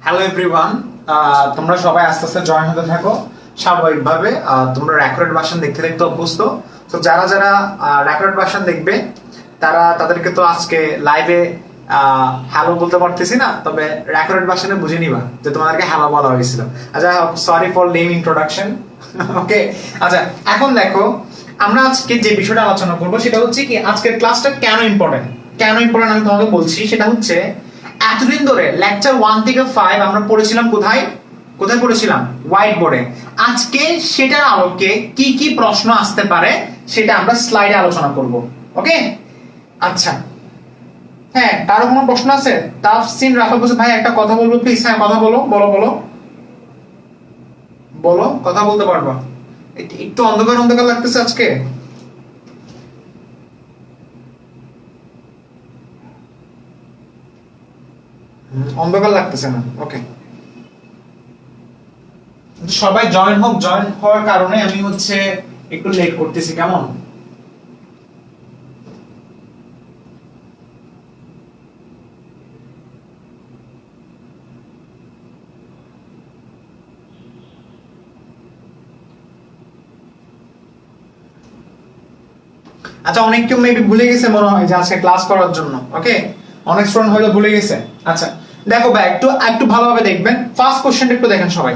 Hello everyone, তোমরা সবাই আস্তে আস্তে জয়েন হতে থাকো স্বাভাবিকভাবে। তোমরা রেকর্ডেড ভার্সন দেখতে দেখতে অভ্যস্ত। তো যারা যারা রেকর্ডেড ভার্সন দেখবে তাদেরকে তো আজকে লাইভে হ্যালো বলতে পারতেছি না, তবে রেকর্ডেড ভার্সনে বুঝে নিবা যে তোমাদেরকে হ্যালো বলা হয়েছিল। আচ্ছা, সরি ফর লেম ইন্ট্রোডাকশন। ওকে, আচ্ছা এখন দেখো আমরা আজকে যে বিষয়টা আলোচনা করবো সেটা হচ্ছে কি আজকের ক্লাসটা কেন ইম্পর্টেন্ট আমি তোমাকে বলছি। সেটা হচ্ছে এতদিন ধরে লেকচার 1 থেকে 5 আমরা পড়েছিলাম কোথায় পড়েছিলাম? হোয়াইট বোর্ডে। আজকে সেটার আলোকে কি কি প্রশ্ন আসতে পারে সেটা আমরা স্লাইডে আলোচনা করব। ওকে, আচ্ছা হ্যাঁ, কারো কোনো প্রশ্ন আছে? তাফসিন রাফা বলছে ভাই একটা কথা বলবো প্লিজ। হ্যাঁ কথা বলো বলো কথা বলতে পারবা? একটু অন্ধকার অন্ধকার লাগতেছে আজকে। অন্ধকার লাগতেছে না। ওকে, সবাই জয়েন হওয়ার কারণে আমি হচ্ছে একটু লেট করতেছি, কেমন? আচ্ছা, অনেক কেউ মেবি ভুলে গেছে মনে হয় যে আজকে ক্লাস করার জন্য। ওকে, অনেক স্টুডেন্ট হয়তো ভুলে গেছে। আচ্ছা দেখো ভাই, একটু ভালোভাবে দেখবেন। ফার্স্ট কোশ্চেনটা একটু দেখেন সবাই।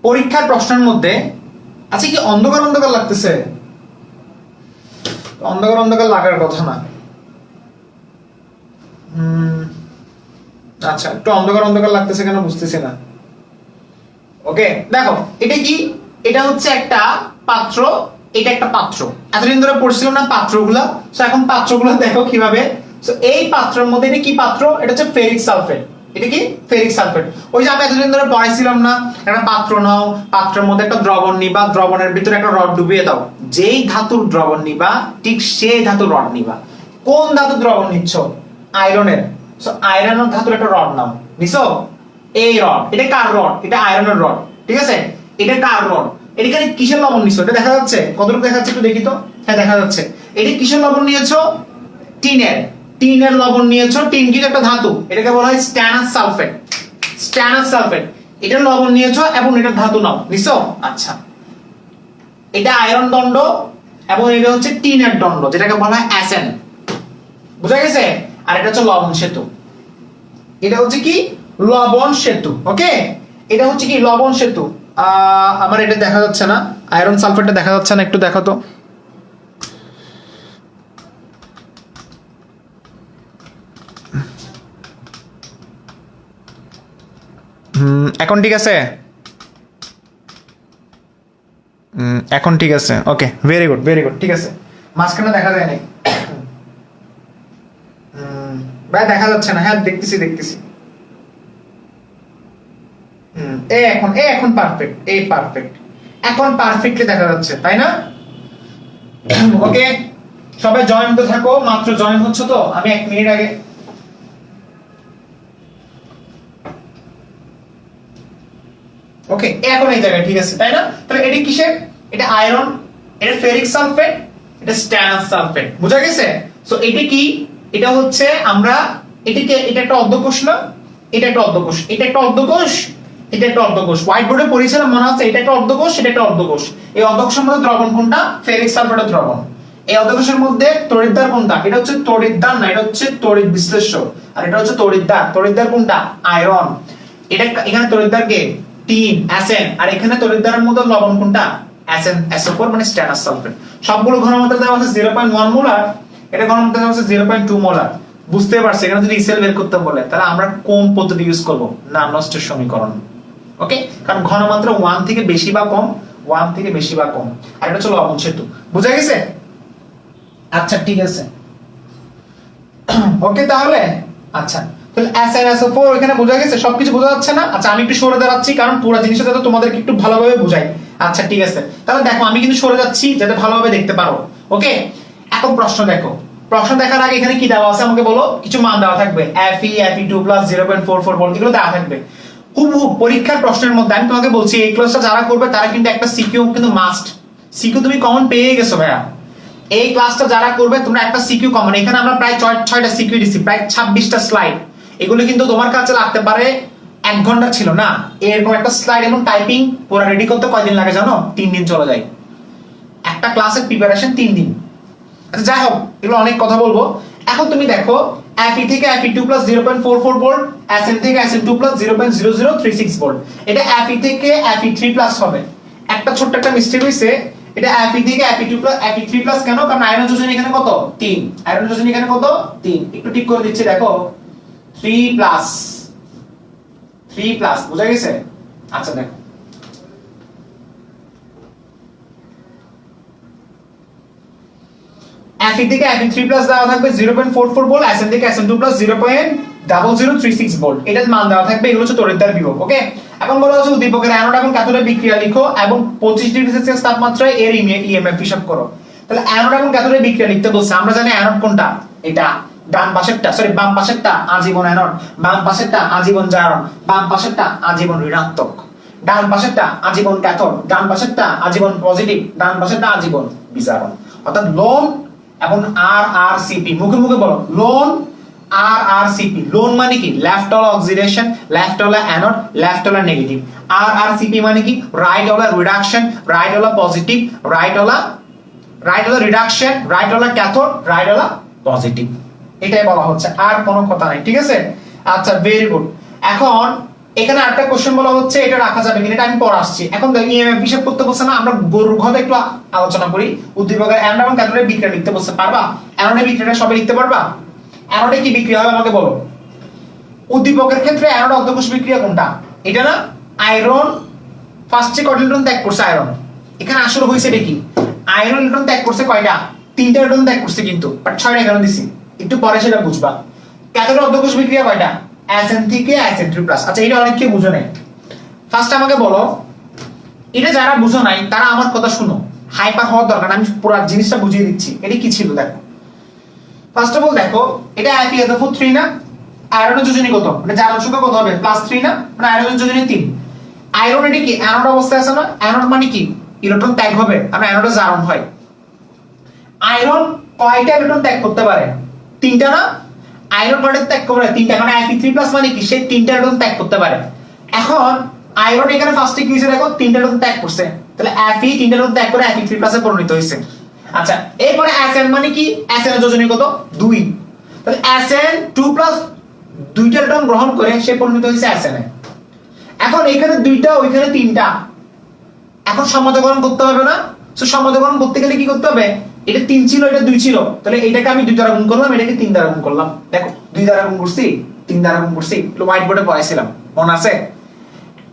পরীক্ষার প্রশ্নের মধ্যে আচ্ছা কি অন্ধকার অন্ধকার লাগতেছে? অন্ধকার লাগার কথা না। আচ্ছা, একটু অন্ধকার লাগতেছে কেন বুঝতেছি না। ওকে দেখো, এটা কি? এটা হচ্ছে একটা পাত্র, এটা একটা পাত্র। এতদিন ধরে পড়ছিলাম না পাত্রগুলো, সো এখন পাত্রগুলো দেখো কিভাবে। সো এই পাত্রের মধ্যে এটা কি পাত্র? এটা হচ্ছে ফেরিক সালফেট। এটা কি? Ferric sulphate. ওই যে আমি এতদিন ধরে পড়াইছিলাম না, একটা পাত্র নাও, পাত্রের মধ্যে একটা দ্রবণ নিবা, দ্রবণের ভিতরে একটা রড ডুবিয়ে দাও। যেই ধাতুর দ্রবণ নিবা ঠিক সেই ধাতুর রড নিবা। কোন ধাতুর দ্রবণ নিচ্ছ? আয়রনের। সো আয়রনের ধাতুর একটা রড নাও, নিছো? এই রড, এটা কার রড? এটা আয়রনের রড, ঠিক আছে? এটা কার রড? এখানে কিসের লবণ নিছো? এটা দেখা যাচ্ছে? কতটুকু দেখা যাচ্ছে একটু দেখি তো। হ্যাঁ দেখা যাচ্ছে। এটা কিসের লবণ নিয়েছো? টিনের লবণ নিয়েছো। টিন কি একটা ধাতু? এটাকে বলা হয় স্ট্যানাস সালফেট। এটা লবণ নিয়েছো এবং এটা ধাতু নাও, নিছো? আচ্ছা, এটা আয়রন দণ্ড এবং এটা হচ্ছে টিনের দণ্ড, যেটাকে বলা হয় অ্যাসেন। বুঝা গেছে? আর এটা হচ্ছে লবণ সেতু। এটা হচ্ছে কি? লবণ সেতু। ওকে, এটা হচ্ছে কি? লবণ সেতু। আমার এটা দেখা যাচ্ছে না, আয়রন সালফেটটা দেখা যাচ্ছে না, একটু দেখো তো। এখন ঠিক আছে? এখন ঠিক আছে। ওকে, ভেরি গুড ঠিক আছে। মাঝখানে দেখা যায় নাই ভাই, দেখা যাচ্ছে না। হ্যাঁ দেখতেছি। এখন পারফেক্ট। এখন পারফেক্টলি দেখা যাচ্ছে, তাই না? ওকে, সবাই জয়েন তো থাকো। মাত্র জয়েন হচ্ছে তো, আমি 1 মিনিট আগে। ওকে, এখন এই জায়গায় ঠিক আছে, তাই না? তাহলে এটা কিসের? এটা আয়রন, এটা ফেরিক সালফেট, এটা স্ট্যানাস সালফেট। বুঝা গেছে? সো এটা কি? এটা হচ্ছে আমরা এটাকে, এটা একটা অর্ধকোষ না? এটা একটা অর্ধকোষ, এটা একটা অর্ধকোষ। হোয়াইট বোর্ডে পড়েছিলাম মনে হচ্ছে। এটা একটা অর্ধকোষ, এটা একটা অর্ধকোষ। এই অর্ধকোষের মধ্যে দ্রবণ কোনটা? ফেরিক সালফেটের দ্রবণ। এই অর্ধকোষের মধ্যে তড়িৎদ্বার কোনটা? এটা হচ্ছে তড়িৎদ্বার না, এটা হচ্ছে তড়িৎ বিশ্লেষ্য। আর এটা হচ্ছে তড়িৎদ্বার কোনটা? আয়রন। এটা এখানে তড়িৎদ্বার কে? টিন, অ্যাসেন। আর এখানে তড়িৎদ্বারের মধ্যে লবণ কোনটা? অ্যাসেন, SO4 মানে স্ট্যানাস সালফেট। সবগুলো ঘনমাত্রা দেওয়া আছে 0.1 মোলার, এটা ঘনমাত্রা দেওয়া আছে 0.2 মোলার। বুঝতে পারছি? এখানে যদি ইসেল বের করতে বলে তাহলে আমরা কোন পদ্ধতি ইউজ করব? নার্নস্টের সমীকরণ। ওকে, কারণ ঘনমাত্রা 1 থেকে বেশি বা কম, আর এটা হচ্ছে লবণ সেতু। বুঝা গেছে? আচ্ছা ঠিক আছে। ওকে তাহলে আচ্ছা, তাহলে SnSO4 এখানে বোঝা গেছে? সবকিছু বোঝা যাচ্ছে না? আচ্ছা, আমি একটু সরে দাঁড়াচ্ছি কারণ পুরো জিনিসটা যাতে তোমাদেরকে একটু ভালোভাবে বুঝাই। আচ্ছা ঠিক আছে, তাহলে দেখো আমি কিন্তু সরে যাচ্ছি যাতে ভালোভাবে দেখতে পারো। ওকে, এখন প্রশ্ন দেখো। প্রশ্ন দেখার আগে এখানে কি দেওয়া আছে আমাকে বলো। কিছু মান দেওয়া থাকবে, Fe2 + 0.44 ভোল্ট, এগুলো দেওয়া থাকবে। হুবহু পরীক্ষার প্রশ্নের মধ্যে আমি তোমাকে বলছি এই ক্লাসটা যারা করবে তারা কিন্তু একটা সিকিউ কিন্তু মাস্ট। সিকিউ তুমি কমন পেয়ে গেছো ভাইয়া। এই ক্লাসটা যারা করবে তোমরা একটা সিকিউ কমন। এখানে আমরা প্রায় 6টা সিকিউ দিছি, প্রায় 26টা স্লাইড। এগুলো কিন্তু তোমার কাছে লাগতে পারে 1 ঘন্টা ছিল না, এরকম একটা স্লাইড এবং টাইপিং পুরো রেডি করতে কয়দিন লাগে জানো? 3 দিন চলে যায়। একটা ক্লাসের প্রিপারেশন 3 দিন। আচ্ছা যাই হোক, এগুলো অনেক কথা বলবো। এখন তুমি দেখো Fe থেকে Fe2 প্লাস 0.44 ভোল্ট, Sn থেকে Sn2 প্লাস 0.0036 ভোল্ট। এটা Fe থেকে Fe3 প্লাস হবে। একটা ছোট্ট একটা মিস্টেক হইছে, এটা Fe থেকে Fe2 প্লাস Fe3 প্লাস কেন? কারণ আয়রন যোজন এখানে কত? 3। আয়রন যোজন এখানে কত? 3। একটু ঠিক করে দিচ্ছি দেখো, 3 প্লাস বুঝা গেছে? আচ্ছা দেখো Fe থেকে Fe3 প্লাস দেওয়া থাকবে 0.44 ভোল্ট, Sn থেকে Sn2 প্লাস 0.0036 ভোল্ট। এটার মান দেওয়া থাকবে, এগুলো হচ্ছে তড়িৎদ্বার বিভব। ওকে, এখন বলা হচ্ছে উদ্দীপকের অ্যানোড এবং ক্যাথোডের বিক্রিয়া লিখো এবং 25 ডিগ্রি সেলসিয়াস তাপমাত্রায় এর ইএমএফ হিসাব করো। তাহলে অ্যানোড এবং ক্যাথোডের বিক্রিয়া লিখতে বলছে। আমরা জানি অ্যানোড কোনটা? এটা ডান পাশেরটা, সরি বাম পাশেরটা আজীবন অ্যানোড, বাম পাশেরটা আজীবন জারণ, বাম পাশেরটা আজীবন ঋণাত্মক, ডান পাশেরটা আজীবন ক্যাথোড, ডান পাশেরটা আজীবন পজিটিভ, ডান পাশেরটা আজীবন বিজারণ। অর্থাৎ লোন এবং RRCP, মুখে মুখে বলো লোন RRCP। লোন মানে কি? লেফট হলো অক্সিডেশন, লেফট হলো অ্যানোড, লেফট হলো নেগেটিভ। RRCP মানে কি? রাইট হলো রিডাকশন, রাইট হলো পজিটিভ, রাইট হলো রিডাকশন, রাইট হলো ক্যাথোড, রাইট হলো পজিটিভ। এটাই বলা হচ্ছে, আর কোনো কথা নাই। ঠিক আছে? আচ্ছা ভেরি গুড। এখন এখানে আরেকটা কোশ্চেন বলা হচ্ছে, এটা রাখা যাবে কিনা, এটা আমি পরে আসছি। এখন দেখো ইএমএফ হিসাব করতে বলছে না, আমরা গরুর ঘরে একটু আলোচনা করি। উদ্দীপকের অ্যানোড এবং ক্যাথোডের বিক্রিয়া লিখতে বলছে, পারবা? অ্যানোডের বিক্রিয়াটা সবাই লিখতে পারবা? অ্যানোডে কি বিক্রিয়া হবে আমাকে বলো। উদ্দীপকের ক্ষেত্রে অ্যানোড অর্ধকোষ বিক্রিয়া কোনটা? এটা না, আয়রন ফার্স্টে কয়টা ইলেকট্রন ত্যাগ করছে আয়রন। এখানে আসলে হইছে কি, আয়রন ইলেকট্রন ত্যাগ করছে কয়টা? 3টা ইলেকট্রন ত্যাগ করছে, কিন্তু বাট 6টা কেন দিছি একটু পরে সেটা বুঝবা। ক্যাথোডের অর্ধকোষ বিক্রিয়া কয়টা? Sn থেকে Sn3 প্লাস। আচ্ছা এটা অনেকে বুঝো নাই, ফার্স্ট আমাকে বলো। এটা যারা বুঝো নাই তারা আমার কথা শুনো, হাইপার হওয়ার দরকার না, আমি পুরো জিনিসটা বুঝিয়ে দিচ্ছি। এটা কি ছিল দেখো। ফার্স্ট অফ অল দেখো, এটা Fe 3 না, আয়রনের যোজনী কত? মানে জারণ সংখ্যা কত হবে? +3 না, মানে আয়রনের যোজনী 3। আয়রন এটা কি অ্যানোড অবস্থায় আছে না? অ্যানোড মানে কি? ইলেকট্রন ত্যাগ হবে, কারণ অ্যানোডে জারণ হয়। আয়রন কয়টা ইলেকট্রন ত্যাগ করতে পারে? 3টা না? আয়রন কয়টা ত্যাগ করতে পারে? 3টা, কারণ Fe3+ মানে কি? সে 3টা ইলেকট্রন ত্যাগ করতে পারে। এখন আয়রন এখানে ফার্স্টে কি হইছে দেখো, 3টা ইলেকট্রন ত্যাগ করছে, তাহলে Fe 3টা ইলেকট্রন ত্যাগ করে Fe3+ এ পরিণত হইছে। আচ্ছা এরপরে Sn মানে কি? Sn এর যোজনী কত? 2। তাহলে Sn2+ 2টা ইলেকট্রন গ্রহণ করে সে পরিণত হইছে Sn এ। এখন এখানে 2টা, ওইখানে 3টা, এখন সমতাকরণ করতে হবে না? সো সমতাকরণ করতে গেলে কি করতে হবে? এটা 3 ছিল, এটা 2 ছিল, তাহলে এটাকে আমি 2 দ্বারা গুণ করলাম, এটাকে 3 দ্বারা গুণ করলাম। দেখো 2 দ্বারা গুণ করছি, 3 দ্বারা গুণ করছি, হোয়াইট বোর্ডে পড়াইছিলাম, মনে আছে?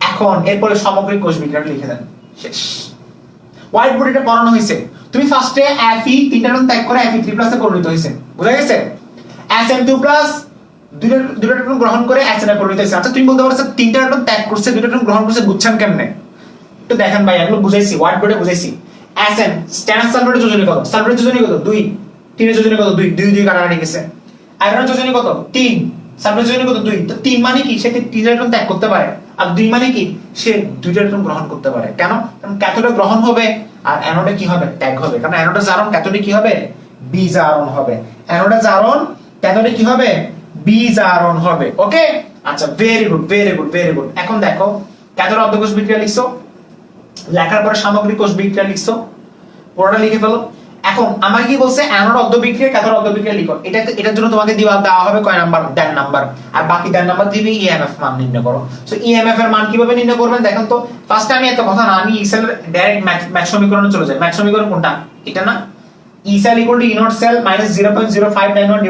এখন এরপরে সামগ্রিক কোষ বিক্রিয়াটা লিখে দেন, শেষ। হোয়াইট বোর্ডে এটা পড়ানো হয়েছে। তুমি ফার্স্টে Fe 3টা ইলেকট্রন ত্যাগ করে Fe3+ এ পরিণত হয়েছে, বুঝা গেছে? Sn2+ 2টা ইলেকট্রন গ্রহণ করে Sn এ পরিণত হয়েছে। আচ্ছা তুমি বলতে পারছো 3টা ইলেকট্রন ত্যাগ করছে, 2টা ইলেকট্রন গ্রহণ করছে, বুঝছেন কেমনে? একটু দেখেন ভাই, এগুলো বুঝাইছি, হোয়াইট বোর্ডে বুঝাইছি। Sn স্ট্যান্ডার্ড সালফেটের যোজনী কত? সালফেটের যোজনী কত? 2। 3 এর যোজনী কত? 2। 2 কাটাকাটি গেছে। আয়রনের যোজনী কত? 3। সালফেটের যোজনী কত? 2। তো 3 মানে কি? সে 3 ইলেকট্রন ত্যাগ করতে পারে, আর 2 মানে কি? সে 2টা ইলেকট্রন গ্রহণ করতে পারে। কেন? কারণ ক্যাথোডে গ্রহণ হবে আর অ্যানোডে কি হবে? ত্যাগ হবে। কারণ অ্যানোডে জারণ, ক্যাথোডে কি হবে? বিজারণ হবে। অ্যানোডে জারণ, ক্যাথোডে কি হবে? বিজারণ হবে। ওকে, আচ্ছা very good, very good, very good. এখন দেখো ক্যাথোড অর্ধকোষ বিক্রিয়া লিখছো, লেখার পরে সামগ্রিক কোষ বিক্রিয়া লিখছো, পুরোটা লিখে ফেলো। এখন আমার কি বলছে? অ্যানোড অর্ধ বিক্রিয়া, ক্যাথোড অর্ধ বিক্রিয়া লিখো। এটার জন্য তোমাকে দেওয়া হবে কয় নাম্বার? 10 নাম্বার। আর বাকি 10 নাম্বার দিবি ইএমএফ মান নির্ণয় করো। সো ইএমএফ এর মান কিভাবে নির্ণয় করবেন দেখেন তো। ফার্স্টে আমি এত কথা না, আমি ইসেল ডাইরেক্ট ম্যাক্স সমীকরণে চলে যাই। ম্যাক্স সমীকরণ কোনটা? এটা না, E cell equal to E naught cell minus 0.0591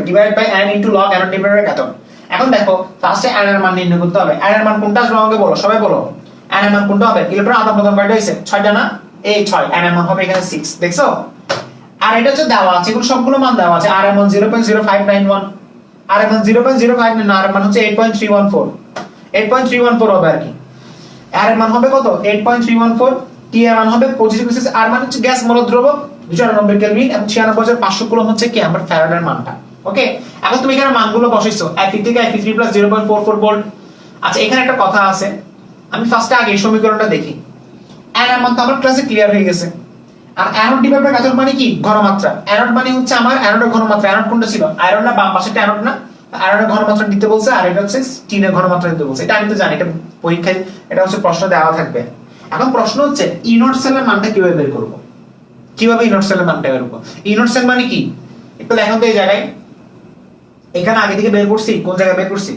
divided by n into log anode divided by cathode। এখন দেখো ফার্স্টে n এর মান নির্ণয় করতে হবে। n এর মান কোনটা আসবে আমাকে বলো, সবাই বলো। n এর মান কোনটা হবে? ইলেকট্রন আদান প্রদান কয়টা হইছে? 6টা না? এই 6, n এর মান হবে এখানে 6, দেখছো? আর এটা হচ্ছে দেওয়া আছে, এগুলো সবগুলো মান দেওয়া আছে। r এর মান 0.0591, r এর মান 0.059, r এর মান হচ্ছে 8.314, 8.314 হবে আর কি। r এর মান হবে কত? 8.314। t এর মান হবে 25 ডিগ্রি সেলসিয়াস। r মানে হচ্ছে গ্যাস মূলক দ্রবক 299 কেলভিন এবং 96500 কুলম্ব হচ্ছে কি আমার ফ্যারাডের মানটা। ওকে, এখন তুমি এখানে মানগুলো বসাইছো, Fe থেকে Fe3 0.44 ভোল্ট। আচ্ছা এখানে একটা কথা আছে, আমি ফার্স্টে আগে এই সমীকরণটা দেখি। n এর মান তো আমার ক্লাসে ক্লিয়ার হয়ে গেছে। আর অ্যানোড ডিভাইড বাই ক্যাথোড মানে কি? ঘনমাত্রা। অ্যানোড মানে হচ্ছে আমার অ্যানোডের ঘনমাত্রা। অ্যানোড কোনটা ছিল? আয়রন না? বাম পাশেরটা অ্যানোড না? আয়রনের ঘনমাত্রা দিতে বলছে, আর এটা হচ্ছে টিনের ঘনমাত্রা দিতে বলছে। এটা আমি তো জানি, এটা পরীক্ষায় এটা হচ্ছে প্রশ্ন দেওয়া থাকবে। এখন প্রশ্ন হচ্ছে ইনট সেলের মানটা কিভাবে বের করব, কিভাবে ইনট সেলের মানটা বের করব? ইনট সেল মানে কি একটু দেখুন তো। এই জায়গায় এখানে আগে থেকে বের করছি, কোন জায়গায় বের করছি,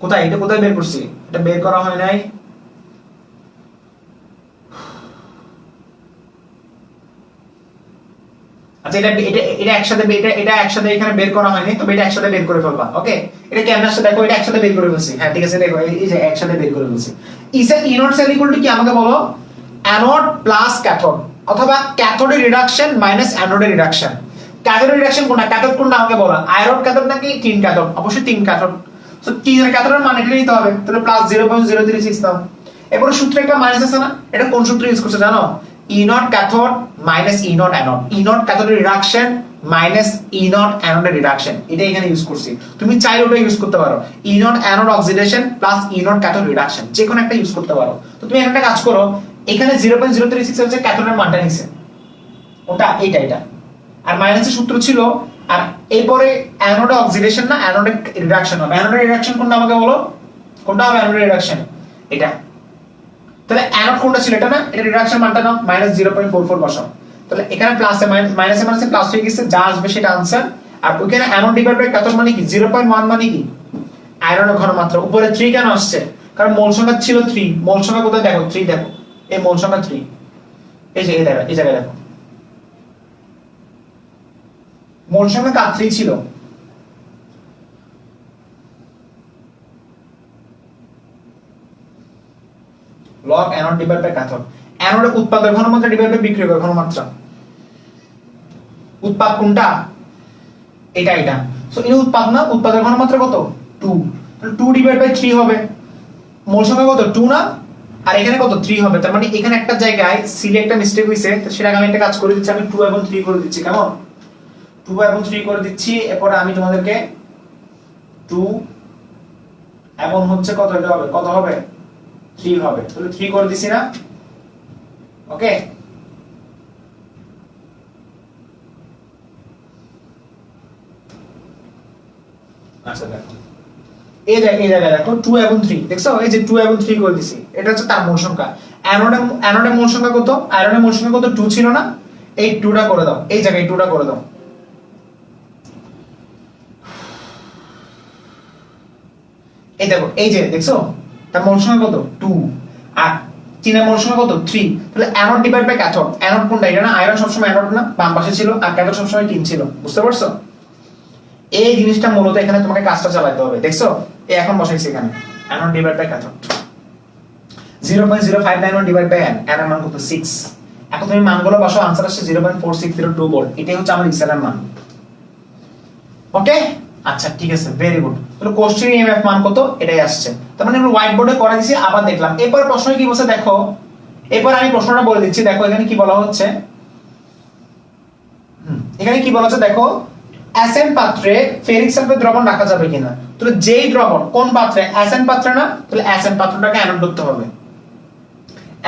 কোথায়, এটা কোথায় বের করছি? এটা বের করা হয় নাই। আচ্ছা এটা এটা এটা একসাথে এটা একসাথে এখানে বের করা হয়নি, তবে এটা একসাথে বের করে ফেলবা। ওকে, এটা কেমন আসছে দেখো, এটা একসাথে বের করে ফেলছি। হ্যাঁ ঠিক আছে, দেখো এই যে একসাথে বের করে ফেলছি। ইনট সেল ইকুয়াল টু কি আমাকে বলো? অ্যানোড প্লাস ক্যাথোড, অথবা ক্যাথোডের রিডাকশন মাইনাস অ্যানোডের রিডাকশন। ক্যাথোডের রিডাকশন কোনটা, ক্যাথোড কোনটা আমাকে বলো? আয়রন ক্যাথোড নাকি টিন ক্যাথোড? অবশ্যই টিন ক্যাথোড। সো টিনের ক্যাথোডের মান এটা নিতে হবে, তাহলে প্লাস 0.036 দাও। এরপর সূত্রে একটা মাইনাস আছে না, এটা কোন সূত্র ইউজ করছে জানো? E naught cathode minus E naught anode, E naught ক্যাথোডের রিডাকশন মাইনাস ই নট অ্যানোডের রিডাকশন, এটা এখানে ইউজ করছি। তুমি চাইলে ওটা ইউজ করতে পারো, E naught anode oxidation plus E naught cathode reduction, যে কোনো একটা ইউজ করতে পারো। তো তুমি একটা কাজ করো, এখানে 0.036 হচ্ছে ক্যাথোডের মানটা নিছে, ওটা এটা আর মাইনাসের সূত্র ছিল। আর এরপরে অ্যানোডে অক্সিডেশন না অ্যানোডে রিডাকশন হবে। অ্যানোডে রিডাকশন কোনটা আমাকে বলো, কোনটা হবে অ্যানোডে রিডাকশন? এটা। তাহলে অ্যানোড কোনটা ছিল, এটা না? এটা রিডাকশন মানটা নাও, -0.44 বসাও। তাহলে এখানে প্লাসে মাইনাসে মাইনাসে প্লাস হয়ে গেছে, যা আসবে সেটা आंसर। আর ওখানে অ্যানোড ডিভাইড বাই ক্যাথোড মানে কি 0.1 মানে কি আয়রনের ঘনমাত্রা। উপরে 3 কেন আসছে? কারণ মোল সংখ্যা ছিল 3। মোল সংখ্যা কোথায় দেখো, 3 দেখো, এই মোল সংখ্যা 3, এই যে এই জায়গায় দেখো মোল সংখ্যা কার 3 ছিল। Log anode divide by cathode. অ্যানোডের উৎপাদক ঘনমাত্রা ডিভাইড বাই বিক্রিয়কের ঘনমাত্রা। উৎপাদ কোনটা? এটা। সো এই উৎপাদ না, উৎপাদক ঘনমাত্রা কত? 2। তাহলে 2 ডিভাইড বাই 3 হবে। মোল সংখ্যা কত? 2 না? আর এখানে কত? 3 হবে। তার মানে এখানে একটা জায়গায় সিলে একটা মিস্টেক হইছে, তো সেটা আমি একটা কাজ করে দিচ্ছি, আমি 2 এবং 3 করে দিচ্ছি। কেমন? 2 এবং 3 করে দিচ্ছি। এরপর আমি তোমাদেরকে 2 এবং হচ্ছে কত এটা হবে, কত হবে? 3 হবে। তাহলে 3 করে দিছি না? ওকে, আচ্ছা দেখো এই জায়গায় দেখো 2 এবং 3 দেখছো, এই যে 2 এবং 3 করে দিছি, এটা হচ্ছে তার মোল সংখ্যা। অ্যানোডের মোল সংখ্যা কত? আয়রনের মোল সংখ্যা কত? 2 ছিল না? এই 2টা করে দাও, এই জায়গায় 2টা করে দাও। এই দেখো, এই যে দেখছো তার মোল সংখ্যা কত? 2। আর টিনের মোল সংখ্যা কত? 3। তাহলে anode divide by cathode, anode কোনটা? এটা না? আয়রন সবসময় অ্যানোড না, বাম পাশে ছিল, আর ক্যাথোড সবসময় টিন ছিল। বুঝতে পারছো? এই জিনিসটা মূলত এখানে তোমাকে কাজটা চালাতে হবে। দেখছো, এই এখন বসাইছি এখানে anode divide by cathode 0.0591 divide by n, n এর মান কত? 6। এখন তুমি মানগুলো বসাও, आंसर আসছে 0.4602 ভোল্ট। এটাই হচ্ছে আমার ইসেলের মান। ওকে, আচ্ছা ঠিক আছে, ভেরি গুড। তাহলে কোশ্চেন ইএমএফ মান কত? এটাই আসছে। তার মানে আমরা হোয়াইট বোর্ডে করে দিয়েছি, আবার দেখলাম। এরপর প্রশ্ন কি বলছে দেখো, এরপর আমি প্রশ্নটা বলে দিচ্ছি। দেখো এখানে কি বলা হচ্ছে, এখানে কি বলা হচ্ছে দেখো, এসএন পাত্রে ফেরিক সালফেট দ্রবণ রাখা যাবে কিনা। তাহলে যেই দ্রবণ কোন পাত্রে? এসএন পাত্রে না? তাহলে এসএন পাত্রটাকে অ্যানোড করতে হবে,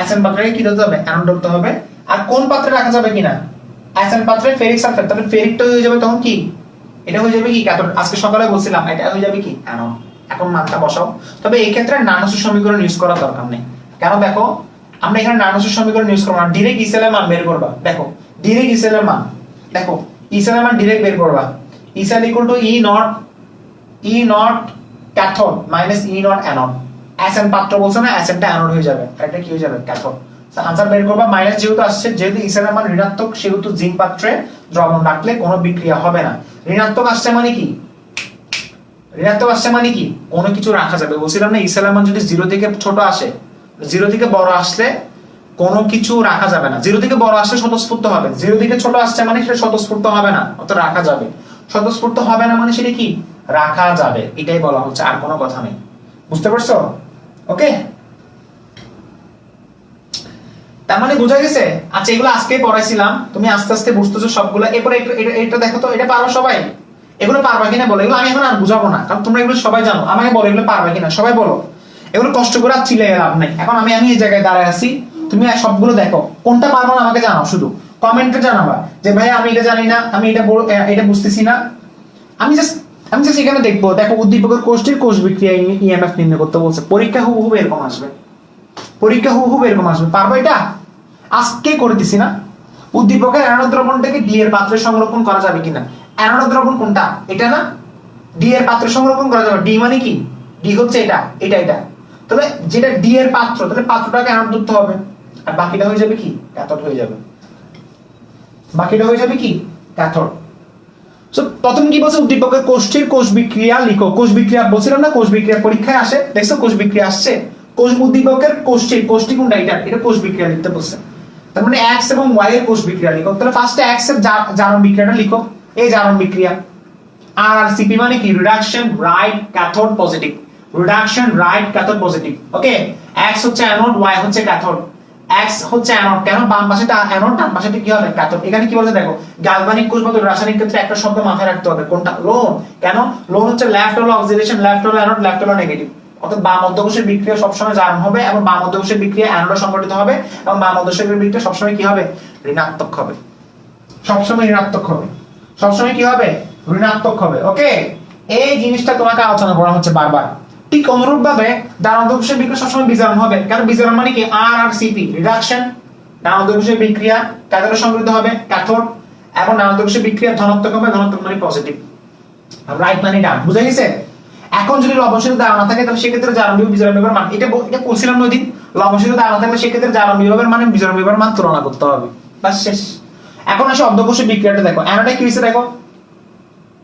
এসএন পাত্রটাকে কি করতে হবে? অ্যানোড করতে হবে। আর কোন পাত্রে রাখা যাবে কিনা? এসএন পাত্রে ফেরিক সালফেট, তাহলে ফেরিকটা হয়ে যাবে তখন কি, এটা হয়ে যাবে কি ক্যাথোড। আজকে সকালে বলছিলাম এটা হয়ে যাবে কি অ্যানোড। এখন মানটা বসাও। তবে এই ক্ষেত্রে নানুসের সমীকরণ ইউজ করার দরকার নেই, কেন দেখো আমরা এখানে নানুসের সমীকরণ ইউজ করব না, ডাইরেক্ট ইসেলের মান বের করবা। দেখো ডাইরেক্ট ইসেলের মান, দেখো ইসেলের মান ডাইরেক্ট বের করবা। E cell equal to E naught cathode minus E naught anode. Sn পাত্র বলছে না, এসএনটা অ্যানোড হয়ে যাবে, এটা কি হয়ে যাবে? ক্যাথোড। আনসার বের করবা। মাইনাস যেহেতু আসছে, যেহেতু ইসেলের মান ঋণাত্মক, সেহেতু জিঙ্ক পাত্রে দ্রবণ রাখলে কোনো বিক্রিয়া হবে না। ঋণাত্মক আসছে মানে কি, ঋণাত্মক আসছে মানে কি কোনো কিছু রাখা যাবে। বলছিলাম না ইসেলের মান যদি 0 থেকে ছোট আসে, 0 থেকে বড় আসলে কোনো কিছু রাখা যাবে না। 0 থেকে বড় আসলে স্বতঃস্ফূর্ত হবে, 0 থেকে ছোট আসছে মানে সেটা স্বতঃস্ফূর্ত হবে না, অত রাখা যাবে। স্বতঃস্ফূর্ত হবে না মানে সেটা কি রাখা যাবে, এটাই বলা হচ্ছে, আর কোনো কথা নেই। বুঝতে পারছো? ওকে, তার মানে বোঝা গেছে। আচ্ছা এগুলো আজকে পড়াইছিলাম, তুমি আস্তে আস্তে বুঝতেছো সবগুলো। এরপরে এটা দেখো তো, এটা পারো সবাই? এগুলো পারবা কিনা বলো। এগুলো আমি এখন আর বুঝাবো না, কারণ তোমরা এগুলো সবাই জানো। আমাকে বলো এগুলো পারবা কিনা, সবাই বলো। এগুলো কষ্ট করে আর চিল্লাই লাভ নাই। এখন আমি এই জায়গায় দাঁড়ায় আছি, তুমি সবগুলো দেখো, কোনটা পারবো না আমাকে জানাও, শুধু কমেন্টে জানাবা যে ভাই আমি এটা জানি না, আমি এটা বুঝতেছি না। আমি জাস্ট এখানে দেখবো, দেখো উদ্দীপকের কোষটির কোষ বিক্রিয়া ইএমএফ নির্ণয় করতে বলছে। পরীক্ষা হুবহু এরকম আসবে, পরীক্ষা হুবহু এরকম আসবে। পারবো এটা? আজকে করে দিছি না। উদ্দীপকের অ্যানোড দ্রবণটাকে ডি এর পাত্রে সংরক্ষণ করা যাবে কিনা। অ্যানোড দ্রবণ কোনটা? এটা না। ডি এর পাত্রে সংরক্ষণ করা যাবে। ডি মানে কি? ডি হচ্ছে এটা, এটা। তবে যেটা ডি এর পাত্র, তাহলে পাত্রটাকে অ্যানোড ধরতে হবে, আর বাকিটা হয়ে যাবে কি? ক্যাথোড হয়ে যাবে। বাকিটা হয়ে যাবে কি? ক্যাথোড। সো প্রথম কি বলছে? উদ্দীপকের কোষটির কোষ বিক্রিয়া লিখো। কোষ বিক্রিয়া বলছিলাম না, কোষ বিক্রিয়া পরীক্ষায় আসে, দেখছো কোষ বিক্রিয়া আসছে। কোষ উদ্দীপকের কোষটির, কোষটি কোনটা? এটা কোষ বিক্রিয়া লিখতে বলছে। তার মানে এক্স এবং ওয়াই এর কোষ বিক্রিয়া লিখো। তাহলে ফার্স্টে এক্স এর জারণ বিক্রিয়াটা লিখো। এই জারণ বিক্রিয়া আর আর সিপি মানে কি? Reduction right cathode positive. Reduction right cathode positive. Okay, x হচ্ছে অ্যানোড, ওয়াই হচ্ছে ক্যাথোড। এক্স হচ্ছে অ্যানোড, কেন? বাম পাশেটা অ্যানোড, ডান পাশেটা কি হবে? ক্যাথোড। এখানে কি বলছে দেখো, গালভানিক কোষ বা রাসায়নিক ক্ষেত্রে একটা শব্দ মাথায় রাখতে হবে, কোনটা? লোন। কেন? লোন হচ্ছে লেফট হলো অক্সিডেশন, লেফট হলো অ্যানোড, লেফট হলো নেগেটিভ। অর্থাৎ বাম মধ্যকোষের বিক্রিয়া সবসময় জারণ হবে এবং বাম মধ্যকোষের বিক্রিয়া অ্যানোডে সংঘটিত হবে এবং বাম মধ্যকোষের বিক্রিয়া সবসময় কি হবে? ঋণাত্মক হবে। সবসময় ঋণাত্মক হবে। সবসময় কি হবে? ঋণাত্মক হবে। ওকে, এই জিনিসটা তোমাকে আলোচনা করা হচ্ছে বারবার। ঠিক অনুরূপ ভাবে ডান মধ্যকোষের বিক্রিয়া সবসময় বিজারণ হবে। কারণ বিজারণ মানে কি? আর আর সিপি, রিডাকশন। ডান মধ্যকোষের বিক্রিয়া ক্যাথোডে সংঘটিত হবে, ক্যাথোড। এবং ডান মধ্যকোষের বিক্রিয়া ধনাত্মক হবে, ধনাত্মক মানে পজিটিভ, রাইট মানে ডান। বুঝা গেছে? এখন যদি লবণশীল দ্বারা না থাকে তাহলে সেক্ষেত্রে জারণ বিভব বিজারণ বিভবের মান, এটা বলছিলাম না ওই দিন, লবণশীল দ্বারা না থাকলে সেক্ষেত্রে জারণ বিভবের মান এবং বিজারণ বিভবের মান তুলনা করতে হবে। বাস শেষ। এখন আসে অর্ধকোষের বিক্রিয়াটা দেখো। অ্যানোডে কি হইছে দেখো,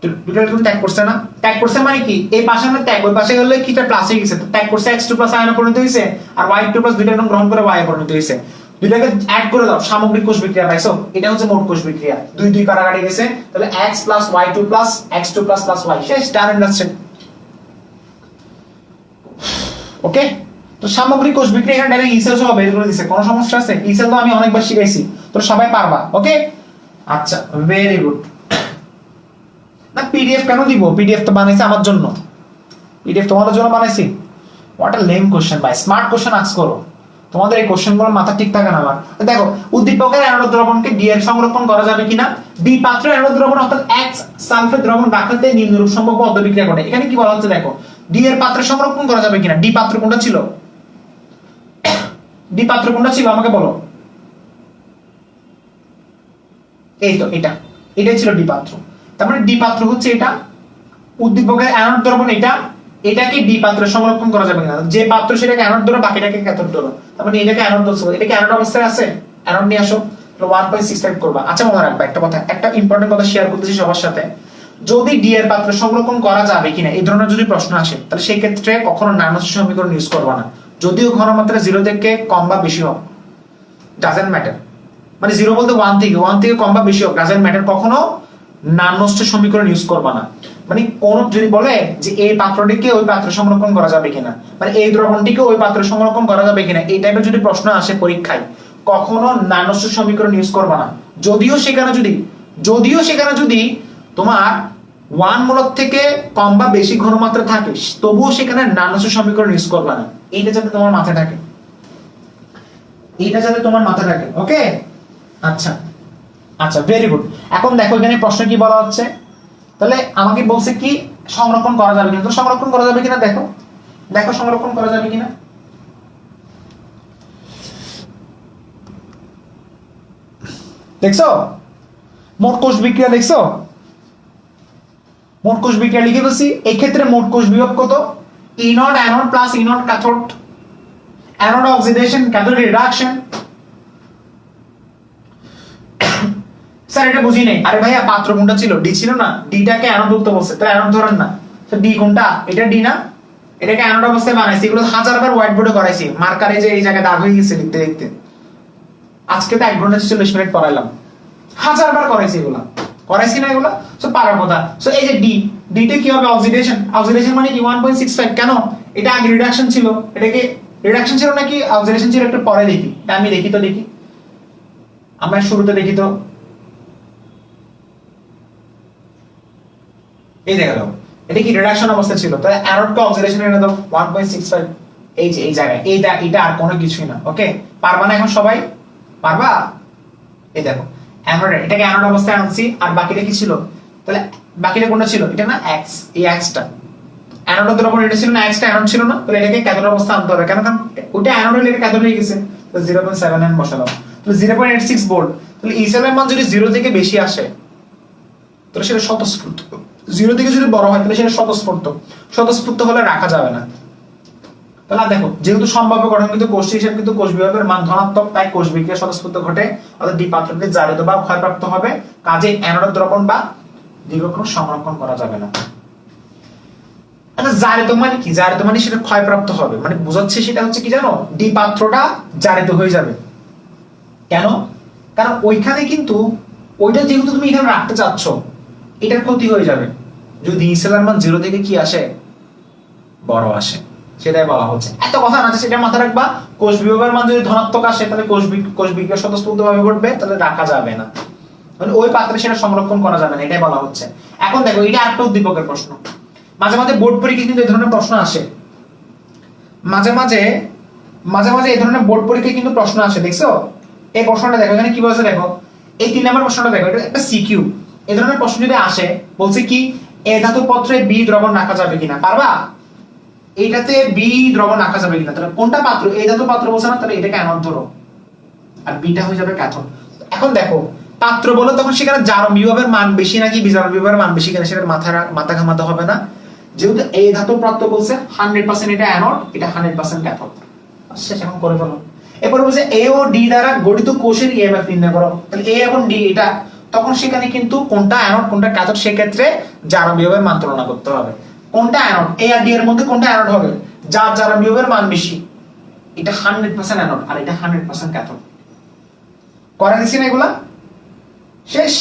দুটো ইলেকট্রন ট্যাগ করছে না? ট্যাগ করছে মানে কি? এই পাশে না ট্যাগ, ওই পাশে হলে কিটা প্লাসে গেছে, তো ট্যাগ করছে x2+ আয়নে পরিণত হইছে, আর y2+ দুইটা ইলেকট্রন গ্রহণ করে y এ পরিণত হইছে। দুইটাকে অ্যাড করে দাও, সামগ্রিক কোষ বিক্রিয়া পাইছো। এটা হচ্ছে মোট কোষ বিক্রিয়া। দুই দুই কাটাকাটি গেছে, তাহলে x + y2 + x2 + y, শেষ, ডান ইন্ডাস্ট্রি। ওকে, তো সামগ্রিক কোষ বিক্রিয়া এখানে ডাইরেক্ট ই সেল সহ বের করে দিছে। কোনো সমস্যা আছে? ই সেল তো আমি অনেকবার শিখাইছি, তো সবাই পারবা। ওকে, আচ্ছা, ভেরি গুড। না পিডিএফ কেন দিব? পিডিএফ তো বানাইছে আমার জন্য, পিডিএফ তোমাদের জন্য বানাইছি। হোয়াট আ লেম কোশ্চেন ভাই, স্মার্ট কোশ্চেন আস্ক করো। তোমাদের এই কোশ্চেনগুলো মাথা ঠিক থাকে না আমার। দেখো, উদ্দীপকের অ্যানোড দ্রবণকে ডি এর সংরক্ষণ করা যাবে কিনা। ডি পাত্রে অ্যানোড দ্রবণ অর্থাৎ এক্স সালফেট দ্রবণ রাখতে নিম্নরূপ সম্ভাব্য অদ্বিক্রিয়া ঘটে। এখানে কি বলা হচ্ছে দেখো, ডি এর পাত্রে সংরক্ষণ করা যাবে কিনা। ডি পাত্র কোনটা ছিল? ডি পাত্র কোনটা ছিল আমাকে বলো। এই তো এটাই ছিল ডি পাত্র। তার মানে ডি পাত্র হচ্ছে এটা, উদ্দীপকের অ্যানোড দ্রবণ এটা, এটাকে ডি পাত্রে সংরক্ষণ করা যাবে কিনা। যে পাত্র সেটাকে অ্যানোড ধরো, বাকিটাকে ক্যাথোড ধরো। তার মানে এটাকে অ্যানোড ধরছো, এটাকে অ্যানোড অবস্থায় আছে, অ্যানোড নিয়ে আসো, 1.65 করবা। আচ্ছা মনে রাখবা একটা কথা, একটা ইম্পর্টেন্ট কথা শেয়ার করতেছি সবার সাথে। যদি ডি এর পাত্রে সংরক্ষণ করা যাবে কিনা এই ধরনের যদি প্রশ্ন আসে, তাহলে সেই ক্ষেত্রে কখনো নানস্য সমীকরণ ইউজ করবা না। যদিও ঘনমাত্রা 0 থেকে কম বা বেশি হোক, ডাজন্ট ম্যাটার। মানে 0 বলতে 1 থেকে কম বা বেশি হোক, ডাজন্ট ম্যাটার, কখনো নানস্য সমীকরণ ইউজ করবা না। মানে কোন যদি বলে যে এই পাত্রটিকে ওই পাত্রে সংরক্ষণ করা যাবে কিনা, মানে এই দ্রবণটিকে ওই পাত্রে সংরক্ষণ করা যাবে কিনা, এই টাইপের যদি প্রশ্ন আসে পরীক্ষায়, কখনো নানস্য সমীকরণ ইউজ করবা না। যদিও সেখানে যদি তোমার 1 মোলার থেকে কম বা বেশি ঘনমাত্রা থাকে, তবুও সেখানে নানস্য সমীকরণ ইউজ করবা না। এইটা যাতে তোমার মাথায় থাকে, ওকে? আচ্ছা, ভেরি গুড। এখন দেখো এখানে প্রশ্ন কি বলা হচ্ছে, তাহলে আমাকে বলছে কি সংরক্ষণ করা যাবে কিনা। তো সংরক্ষণ করা যাবে কিনা দেখো সংরক্ষণ করা যাবে কিনা। দেখছো মোট কোষ বিক্রিয়া, দেখছো মোট কোষ বিক্রিয়া লিখে বলছি। এই ক্ষেত্রে মোট কোষ বিভব কত? E naught anode plus E naught cathode, anode oxidation, cathode reduction. Sir এটা বুঝি নাই। আরে ভাইয়া পাত্র কোনটা ছিল? ডি ছিল না? ডিটাকে অ্যানোড ধরতে বলছে, তাহলে অ্যানোড ধরেন না। তো ডি কোনটা? এটা ডি না? এটাকে অ্যানোড অবস্থায় বানাইছি। এগুলো হাজারবার হোয়াইট বোর্ডে করাইছি, মার্কারে যে এই জায়গায় দাগ হয়ে গেছে লিখতে লিখতে। আজকে তো 1 ঘন্টা 40 মিনিট পড়াইলাম, হাজারবার করাইছি এগুলা, করাইছি না এগুলা? সো পারার কথা। সো এই যে ডিটা কি হবে? অক্সিডেশন মানে কি 1.65। কেন? এটা আগে রিডাকশন ছিল, এটাকে রিডাকশন ছিল নাকি অক্সিডেশন ছিল একটু পরে দেখি। আমি দেখি আমরা শুরুতে দেখি তো। এই দেখা দাও, এটা কি রিডাকশন অবস্থা ছিল, তাহলে অ্যানোডকে অক্সিডেশন এনে দাও 1.65। এই যে এই জায়গায় এটা আর কোনো কিছুই না। ওকে, পারবা না এখন সবাই? পারবা? এই দেখো অ্যানোড, এটাকে অ্যানোড অবস্থায় আনছি, আর বাকিটা কি ছিল, তাহলে বাকিটা কোনটা ছিল, এটা না এক্স, এই এক্সটা অ্যানোড দ্রবণ, এটা ছিল না এক্সটা অ্যানোড ছিল না, তাহলে এটাকে ক্যাথোড অবস্থা আনতে হবে, কেন কারণ ওটা অ্যানোড হলে এটা ক্যাথোড হয়ে গেছে, তো 0.79 বসালাম, তাহলে 0.86 ভোল্ট। তাহলে এই সেলের মান যদি 0 থেকে বেশি আসে তাহলে সেটা স্বতঃস্ফূর্ত, 0 থেকে যদি বড় হয় তাহলে সেটা স্বতঃস্ফূর্ত, স্বতঃস্ফূর্ত হলে রাখা যাবে না। তাহলে দেখো যেহেতু সম্ভাব্য গঠন কিন্তু কোষ হিসেবে কিন্তু কোষ বিভাগের মান ধনাত্মক, তাই কোষ বিক্রিয়া স্বতঃস্ফূর্ত ঘটে, অর্থাৎ ডি পাত্রটি জারিত বা ক্ষয়প্রাপ্ত হবে, কাজে অ্যানোড দ্রবণ বা দীর্ঘক্ষণ সংরক্ষণ করা যাবে না। আচ্ছা জারিত মানে কি, জারিত মানে সেটা ক্ষয়প্রাপ্ত হবে, মানে বোঝাচ্ছে সেটা হচ্ছে কি জানো, ডি পাত্রটা জারিত হয়ে যাবে। কেন, কারণ ওইখানে কিন্তু ওইটা যেহেতু তুমি এখানে রাখতে চাচ্ছ, এটার ক্ষতি হয়ে যাবে যদি ইসেলার মান 0 থেকে কি আসে, বড় আসে, সেটাই বলা হচ্ছে। এত কথা না, সেটা মাথায় রাখবা, কোষ বিভাগের মান যদি ধনাত্মক আসে তাহলে কোষ বিক্রিয়া স্বতঃস্ফূর্ত ভাবে ঘটবে, তাহলে রাখা যাবে না, মানে ওই পাত্রে সেটা সংরক্ষণ করা যাবে না, এটাই বলা হচ্ছে। এখন দেখো এটা আরেকটা উদ্দীপকের প্রশ্ন, মাঝে মাঝে বোর্ড পরীক্ষায় কিন্তু এই ধরনের প্রশ্ন আসে, মাঝে মাঝে এই ধরনের বোর্ড পরীক্ষায় কিন্তু প্রশ্ন আসে, দেখছো এই প্রশ্নটা দেখো, এখানে কি বলছে দেখো, এই 3 নম্বর প্রশ্নটা দেখো, এটা একটা সিকিউ। এই ধরনের প্রশ্ন যদি আসে, বলছে কি এ ধাতু পত্রে বি দ্রবণ রাখা যাবে কিনা, পারবা, এইটাতে বি দ্রবণ রাখা যাবে কিনা, তাহলে কোনটা পাত্র, এই ধাতু পাত্র বলছে না, তাহলে এটাকে অ্যানোড ধরো, আর বিটা হয়ে যাবে ক্যাথোড। এখন দেখো পাত্র বলো, তখন সেখানে জারণ বিভবের মান বেশি নাকি বিজারণ বিভবের মান বেশি কিনা সেটা মাথা ঘামাতে হবে না, যেহেতু এই ধাতু পাত্র বলছে 100% এটা অ্যানোড, এটা 100% ক্যাথোড। আচ্ছা এখন করে ফেলো। এরপর বলছে এ ও ডি দ্বারা গঠিত কোষের ইএমএফ নির্ণয় করো, তাহলে এ এবং ডি এটা, তখন সেখানে কিন্তু কোনটা অ্যানোড কোনটা ক্যাথোড সেক্ষেত্রে জারণ বিভবের মান তুলনা করতে হবে, কোনটা অ্যানোড, এ আর ডি এর মধ্যে কোনটা অ্যানোড হবে, যার জারণ বিভবের মান বেশি, এটা 100% অ্যানোড আর এটা 100% ক্যাথোড। করে দিছি না এগুলা, শেষ।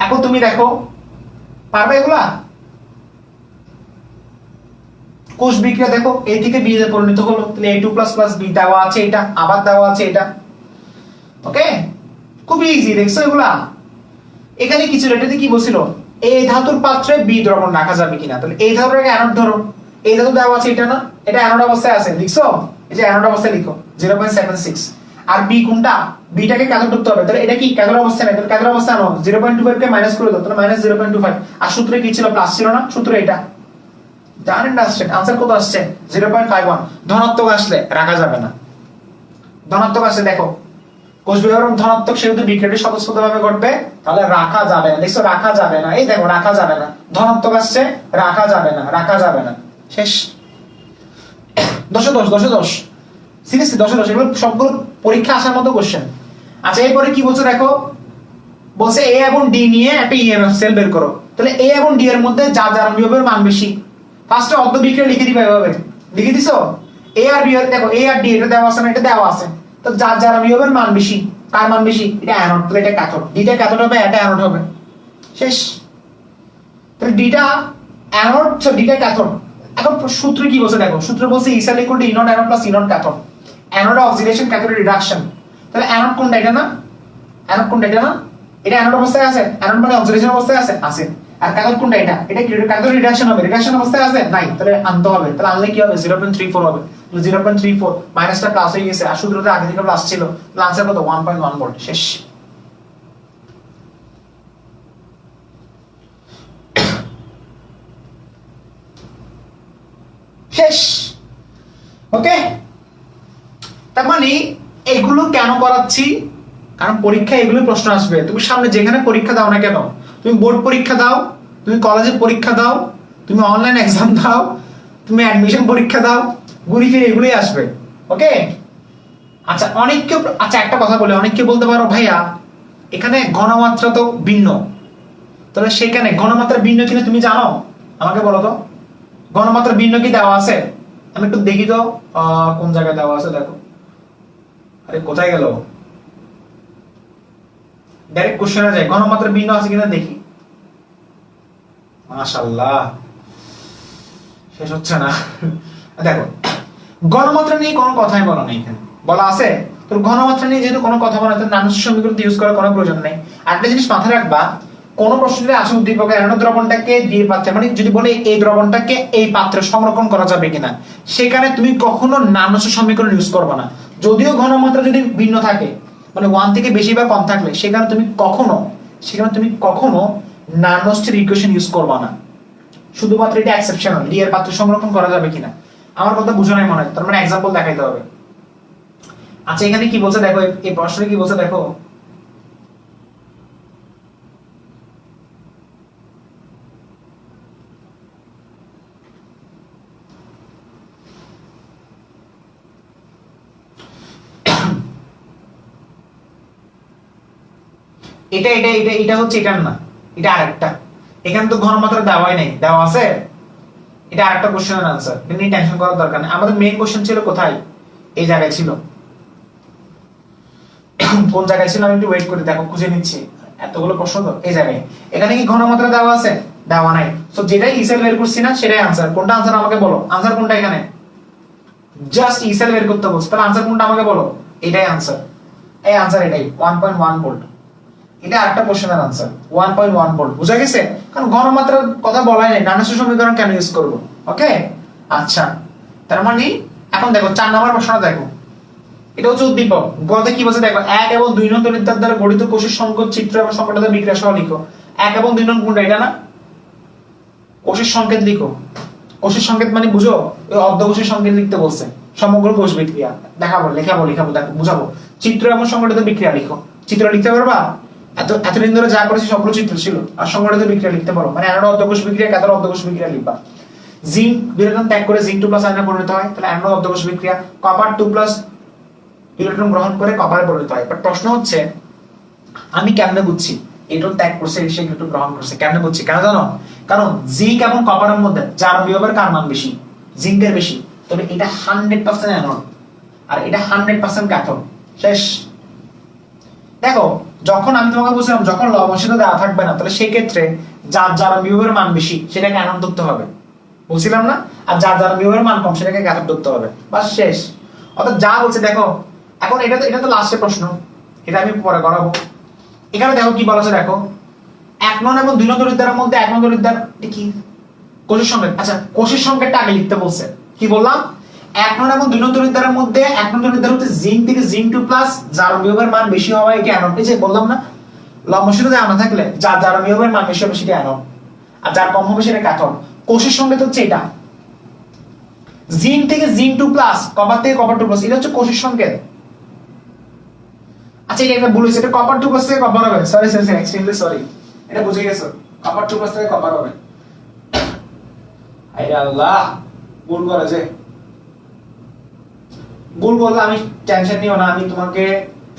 এখন তুমি দেখো পারবে এগুলা, কোষ বিক্রিয়া দেখো এ থেকে বি তে পরিণত হলো, তাহলে a2 + b দেওয়া আছে, এটা আবার দেওয়া আছে এটা, ওকে খুব ইজি, দেখছো এগুলা। এখানে কি ছিল, এটাতে কি বলছিল, এই ধাতুর পাত্রে বি দ্রবণ রাখা যাবে কিনা, তাহলে এই ধাতুটাকে অ্যানোড ধরো, এই ধাতু দেওয়া আছে এটা না, এটা অ্যানোড অবস্থায় আছে, লিখছো, এই যে অ্যানোড অবস্থায় লিখো 0.76, আর বি কোনটা, বিটাকে ক্যাথোড করতে হবে, তাহলে এটা কি ক্যাথোড অবস্থায় নাই, তাহলে ক্যাথোড অবস্থায় আনো, 0.25 কে মাইনাস করে দাও, তাহলে -0.25, আর সূত্রে কি ছিল, প্লাস ছিল না, সূত্র এটা জানেন না, আসছে आंसर কত আসছে 0.51। ধনাত্মক আসলে রাখা যাবে না, ধনাত্মক আসলে দেখো কোষ বিভাগের ধনাত্মক, সেহেতু বিক্রিয়াটি স্বতঃস্ফূর্তভাবে ঘটবে, তাহলে রাখা যাবে না, দেখছো রাখা যাবে না, এই দেখো রাখা যাবে না, ধনাত্মক আসছে রাখা যাবে না, রাখা যাবে না, শেষ। 10 সিরিয়াসলি 10 এগুলো সবগুলো পরীক্ষা আসার মতো কোশ্চেন। আচ্ছা এরপরে কি বলছে দেখো, বলছে এ এবং ডি নিয়ে একটা ইএমএফ সেল বের করো, তাহলে এ এবং ডি এর মধ্যে যার জারণ বিভবের মান বেশি, ফার্স্টে অর্ধ বিক্রিয়া লিখে দিবা, এভাবে লিখে দিছো, এ আর বি, দেখো এ আর ডি এটা দেওয়া আছে না, এটা দেওয়া আছে, তো যার জারণ বিভবের মান বেশি, কার মান বেশি, এটা অ্যানোড, তাহলে এটা ক্যাথোড, ডিটা ক্যাথোড হবে, এটা অ্যানোড হবে, শেষ। তাহলে ডিটা অ্যানোড, ডিটা ক্যাথোড। এখন সূত্র কি বলছে দেখো, সূত্র বলছে E cell equal to E naught anode plus E naught cathode, anode oxidation cathode reduction, তাহলে অ্যানোড কোনটা, এটা না, অ্যানোড কোনটা, এটা না, এটা অ্যানোড অবস্থায় আছে, অ্যানোড মানে অক্সিডেশন অবস্থায় আছে, আছে, আর ক্যাথোড কোনটা, এটা ক্যাথোড রিডাকশন হবে, রিডাকশন অবস্থায় আছে নাই, তাহলে আনতে হবে, তাহলে আনলে কি হবে 0.34 হবে, 0.34 মাইনাসটা প্লাস হয়ে গেছে, আর সূত্রতে আগে থেকে প্লাস ছিল, তাহলে आंसर কত 1.1 ভোল্ট, শেষ। শেষ, ওকে। তার মানে এগুলো কেন করাচ্ছি, কারণ পরীক্ষায় এগুলো প্রশ্ন আসবে, তুমি সামনে যেখানে পরীক্ষা দাও না কেন, তুমি বোর্ড পরীক্ষা দাও, তুমি কলেজে পরীক্ষা দাও, তুমি অনলাইন এক্সাম দাও, তুমি অ্যাডমিশন পরীক্ষা দাও, ঘুরি ফিরে এগুলোই আসবে, ওকে। আচ্ছা অনেককে, আচ্ছা একটা কথা বলে, অনেককে বলতে পারো ভাইয়া এখানে ঘনমাত্রা তো ভিন্ন, তাহলে সেখানে ঘনমাত্রা ভিন্ন কিনা তুমি জানো, আমাকে বলো তো, ঘনমাত্রা ভিন্ন কি দেওয়া আছে, আমি একটু দেখি তো কোন জায়গায় দেওয়া আছে, দেখো, আরে কোথায় গেল, ডাইরেক্ট কোশ্চেনে যাই, ঘনমাত্রা ভিন্ন আছে কিনা দেখি, মাশাআল্লাহ শেষ হচ্ছে না। দেখো ঘনমাত্রা নিয়ে কোনো কথাই বলা নেই, এখানে বলা আছে তোর ঘনমাত্রা নিয়ে যেহেতু কোনো কথা বলা, তাহলে নানুস সমীকরণ ইউজ করার কোনো প্রয়োজন নেই। আরেকটা জিনিস মাথায় রাখবা, কোন প্রশ্নে আসে উদ্দীপকের অ্যানোড দ্রবণটাকে দিয়ে পাত্রে, মানে যদি বলে এই দ্রবণটাকে এই পাত্রে সংরক্ষণ করা যাবে কিনা, সেখানে তুমি কখনো নানুস সমীকরণ ইউজ করবে না, যদিও ঘনমাত্রা যদি ভিন্ন থাকে, মানে 1 থেকে বেশি বা কম থাকলে সেখানে তুমি কখনো নানস্টের ইকুয়েশন ইউজ করবা না। শুধুমাত্র এটা এক্সেপশনাল, ডি এর পাত্র সংরক্ষণ করা যাবে কিনা, আমার কথা বুঝো নাই মনে হয়, তার মানে एग्जांपल দেখাইতে হবে। আচ্ছা এখানে কি বলছে দেখো, এই প্রশ্নে কি বলছে দেখো, এটা এটা এটা এটা হচ্ছে এটার না, এটা আরেকটা। এখানে তো ঘনমাত্রা দেওয়াই নাই, দেওয়া আছে, এটা আরেকটা কোশ্চেনের আনসার, এটা নিয়ে টেনশন করার দরকার নেই। আমাদের মেইন কোশ্চেন ছিল কোথায়, এই জায়গায় ছিল। কোন জায়গায় ছিল আমি একটু ওয়েট করে দেখো, খুঁজে নিচ্ছি, এতগুলো প্রশ্ন তো এই জায়গায়। এখানে কি ঘনমাত্রা দেওয়া আছে, দেওয়া নাই, সো যেটাই ইসেল বের করছি না সেটাই আনসার। কোনটা আনসার আমাকে বলো, আনসার কোনটা এখানে, জাস্ট ইসেল বের করতে বলছে, তাহলে আনসার কোনটা আমাকে বলো, এটাই আনসার, এই আনসার এটাই 1.1 ভোল্ট। এটা আরেকটা কোশ্চেনের আনসার 1.1 ভোল্ট, বুঝা গেছে? কারণ ঘনমাত্রার কথা বলাই নাই, নানস্টের সমীকরণ কেন ইউজ করব, ওকে? আচ্ছা তার মানে এখন দেখো 4 নম্বর প্রশ্নটা দেখো, এটা হচ্ছে উদ্দীপক। গতে কি বলছে দেখো, 1 এবং 2 নং তড়িৎদ্বার দ্বারা গঠিত কোষের সংকেত চিত্র এবং সংকেত বিক্রিয়া সহ লিখো। 1 এবং 2 নং কোনটা, এটা না? কোষের সংকেত লিখো। কোষের সংকেত মানে বুঝো, ওই অর্ধ কোষের সংকেত লিখতে বলছে, সমগ্র কোষ বিক্রিয়া দেখাবো, লেখাবো দেখো বুঝাবো। চিত্র এবং সংগঠিত বিক্রিয়া লিখো। চিত্র লিখতে পারবা? এতদিন ধরে যা করেছি সবগুলো চিত্র ছিল, আর সংগঠিত বিক্রিয়া লিখতে পারো, মানে অ্যানোড অর্ধ কোষ বিক্রিয়া, ক্যাথোড অর্ধ কোষ বিক্রিয়া লিখবা। জিঙ্ক বিয়োজন ত্যাগ করে জিঙ্ক 2 প্লাস আয়নে পরিণত হয়, তাহলে অ্যানোড অর্ধ কোষ বিক্রিয়া। কপার 2 প্লাস ইলেকট্রন গ্রহণ করে কপারে পরিণত হয়। বাট প্রশ্ন হচ্ছে আমি কেমনে বুঝছি ইলেকট্রন ত্যাগ করছে, সে ইলেকট্রন গ্রহণ করছে, কেমনে বুঝছি? কেন জানো? কারণ জিঙ্ক এবং কপারের মধ্যে যার বিভবের কার মান বেশি, জিঙ্কের বেশি, তবে এটা 100% অ্যানোড আর এটা 100% ক্যাথোড। শেষ। দেখো যখন আমি তোমাকে বলছিলাম যখন লবণাংশ দেওয়া থাকবে না, তাহলে সেই ক্ষেত্রে যার যার বিভবের মান বেশি সেটাকে অ্যানোড ধরতে হবে, বলছিলাম না? আর যার যার বিভবের মান কম সেটাকে ক্যাথোড ধরতে হবে, বাস শেষ। অর্থাৎ যা বলছে দেখো, এখন এটা তো লাস্টের প্রশ্ন, এটা আমি পরে করাবো। এখানে দেখো কি বলা আছে দেখো, 1 নং এবং 2 নং তড়িৎদ্বারের মধ্যে 1 নং তড়িৎদ্বার কি কোষের সংকেত। আচ্ছা কোষের সংকেতটা আগে লিখতে বলছে, কি বললাম? 1 নং এবং 2 নং তড়িৎদ্বারের মধ্যে 1 নং তড়িৎদ্বার হচ্ছে জিঙ্ক থেকে জিঙ্ক 2 প্লাস, যার বিভবের মান বেশি হওয়ায় এটা অ্যানোড। এই যে বললাম না, লম্বসূত্র দেওয়া না থাকলে যার যার বিভবের মান বেশি হবে সেটা অ্যানোড, আর যার কম হবে সেটা ক্যাথোড। কোষের সংকেত হচ্ছে এটা, জিঙ্ক থেকে জিঙ্ক 2 প্লাস, কপার থেকে কপার 2 প্লাস, এটা হচ্ছে কোষের সংকেত। আচ্ছা এটা একটা ভুল হয়েছে, এটা কপার 2 প্লাস থেকে কপার হবে, সরি এক্সট্রিমলি সরি, এটা বুঝে গেছো, কপার 2 প্লাস থেকে কপার হবে। আরে আল্লাহ, ভুল করেছে, ভুল বললে আমি টেনশন নিও না, আমি তোমাকে